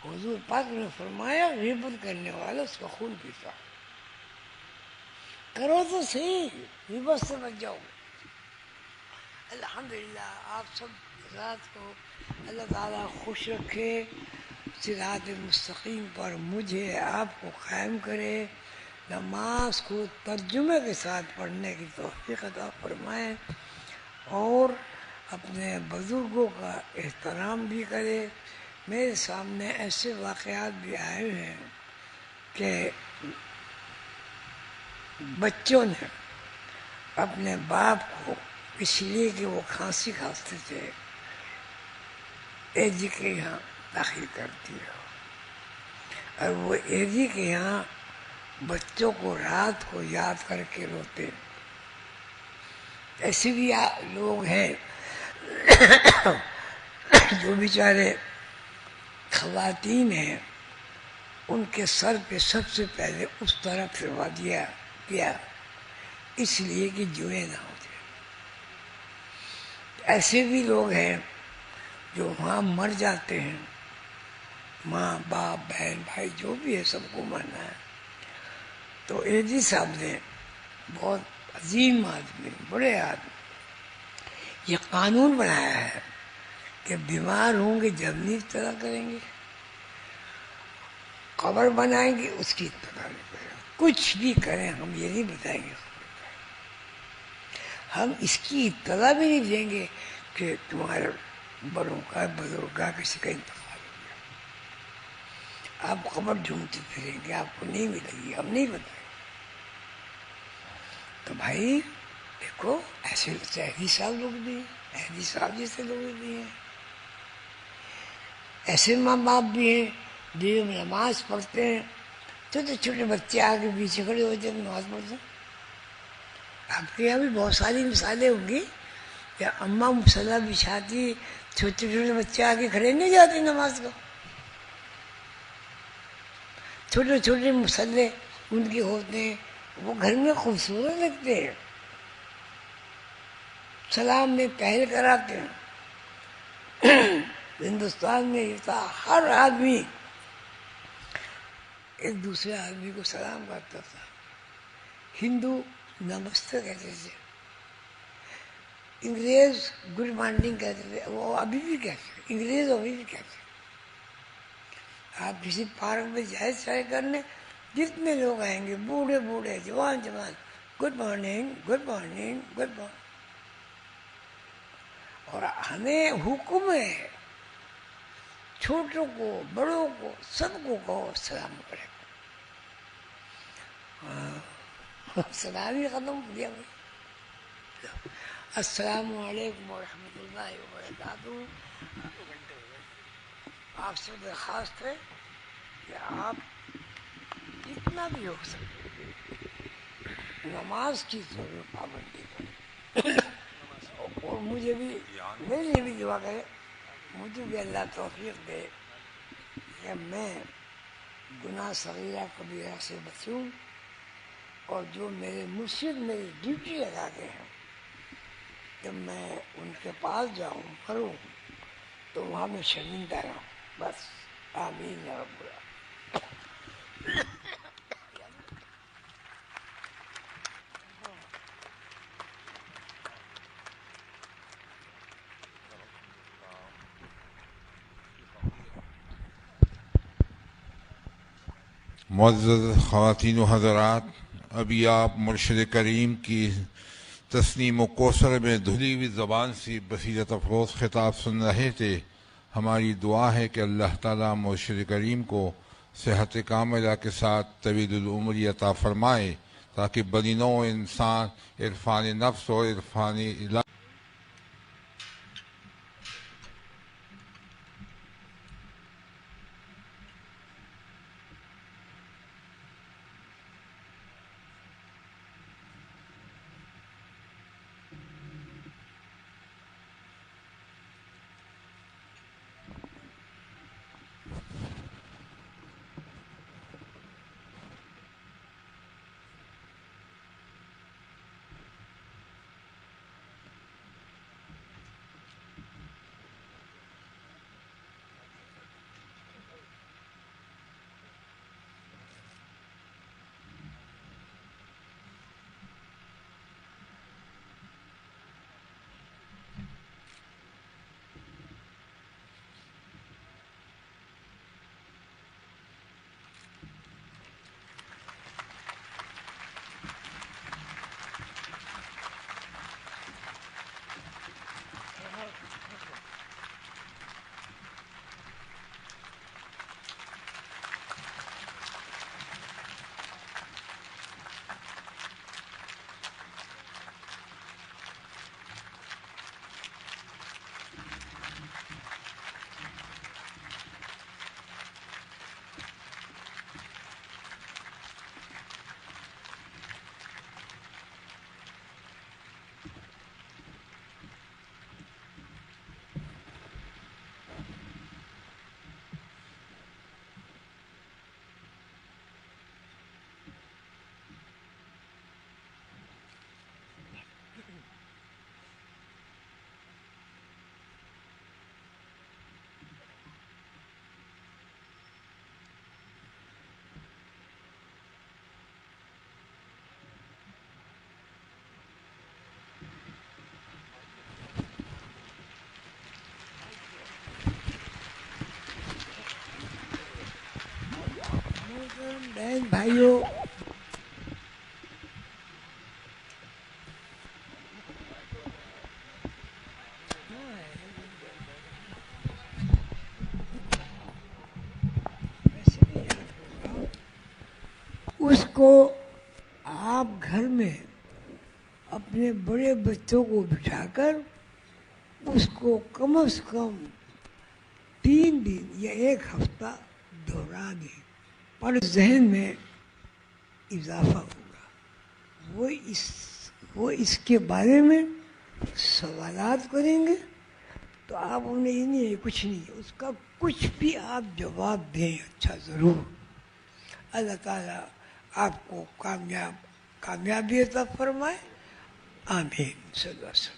حضور پاک نے فرمایا غیبت کرنے والا اس کا خون پیتا. کرو تو صحیح، غیبت سے بچ جاؤ. الحمدللہ آپ سب رات کو اللہ تعالیٰ خوش رکھے، صراط مستقیم پر مجھے آپ کو قائم کرے. نماز کو ترجمے کے ساتھ پڑھنے کی توفیق عطا فرمائے، اور اپنے بزرگوں کا احترام بھی کرے. میرے سامنے ایسے واقعات بھی آئے ہیں کہ بچوں نے اپنے باپ کو اس لیے کہ وہ کھانسی کھانستے تھے اے جی کے یہاں داخل کر دیا، اور وہ اے جی کے یہاں بچوں کو رات کو یاد کر کے روتے. ایسے بھی لوگ ہیں جو بیچارے خواتین ہیں، ان کے سر پہ سب سے پہلے اس طرح پھروا دیا گیا اس لیے کہ جوئیں نہ ہو جائے. ایسے بھی لوگ ہیں جو وہاں مر جاتے ہیں، ماں باپ بہن بھائی جو بھی ہے سب کو مرنا ہے. تو اے جی صاحب نے بہت عظیم آدمی، بڑے آدمی، یہ قانون بنایا ہے کہ بیمار ہوں گے جب نہیں اطلاع کریں گے، قبر بنائیں گے اس کی اطلاع نہیں کریں گے، کچھ بھی کریں ہم یہ نہیں بتائیں گے، ہم اس کی اطلاع بھی نہیں دیں گے کہ تمہارے بڑوں کا بزرگ کا کسی کا انتقال ہو گیا. آپ قبر ڈھونڈتے پھریں گے، آپ کو نہیں ملے گی، ہم نہیں بتائیں. تو بھائی دیکھو ایسے احدی صاحب لوگ بھی ہیں، احدی صاحب جیسے لوگ بھی ہیں، ایسے ماں باپ بھی ہیں جو نماز پڑھتے ہیں. چھوٹے چھوٹے بچے آگے پیچھے کھڑے ہوتے ہیں نماز پڑھتے ہیں. آپ کے یہاں بھی بہت ساری مثالیں ہوں گی کہ اماں مصلی بچھاتی، چھوٹے چھوٹے بچے آگے کھڑے نہیں جاتے نماز کو. چھوٹے چھوٹے مصلی ان کے ہوتے ہیں، وہ گھر میں خوبصورت لگتے ہیں، سلام میں پہل کراتے ہیں. ہندوستان میں یہ تھا ہر آدمی ایک دوسرے آدمی کو سلام کرتا تھا. ہندو نمستے کہتے تھے، انگریز گڈ مارننگ کہتے تھے، وہ ابھی بھی کہتے ہیں، انگریز ابھی بھی کہتے ہیں. آپ کسی پارک میں جائے چاہے کرنے، جتنے لوگ آئیں گے بوڑھے بوڑھے جوان جوان، good morning good morning good morning. اور ہمیں حکم ہے چھوٹوں کو بڑوں کو سب کو کہو السلام علیکم. سلام ہی ختم کیا. السلام علیکم ورحمۃ اللہ وبرکاتہ. آپ سے درخواست ہے کہ آپ جتنا بھی ہو سکے نماز کی ضرور پابندی کریں اور مجھے بھی میرے لیے بھی دعا کرے, مجھے بھی اللہ توفیق دے کہ میں گناہ صغیرہ کبیرہ سے بچوں اور جو میرے مرشد میری ڈیوٹی لگا کے ہیں کہ میں ان کے پاس جاؤں کروں تو وہاں میں شرمندہ رہوں. بس آمین یا رب العالمین. معزز خواتین و حضرات، ابھی آپ مرشد کریم کی تسنیم و کوثر میں دھلی ہوئی زبان سے بصیرت افروز خطاب سن رہے تھے. ہماری دعا ہے کہ اللہ تعالیٰ مرشد کریم کو صحت کاملہ کے ساتھ طویل العمری عطا فرمائے تاکہ بنی نوع انسان عرفان نفس اور عرفان الہ بہن بھائیوں، اس کو آپ گھر میں اپنے بڑے بچوں کو بٹھا کر اس کو کم از کم 3 دن یا 1 ہفتہ دہرا دیں پر ذہن میں اضافہ ہوگا. وہ اس کے بارے میں سوالات کریں گے تو آپ انہیں یہ نہیں کچھ نہیں، اس کا کچھ بھی آپ جواب دیں اچھا ضرور. اللہ تعالیٰ آپ کو کامیابی عطا فرمائے. آمین. صلی اللہ علیہ وسلم.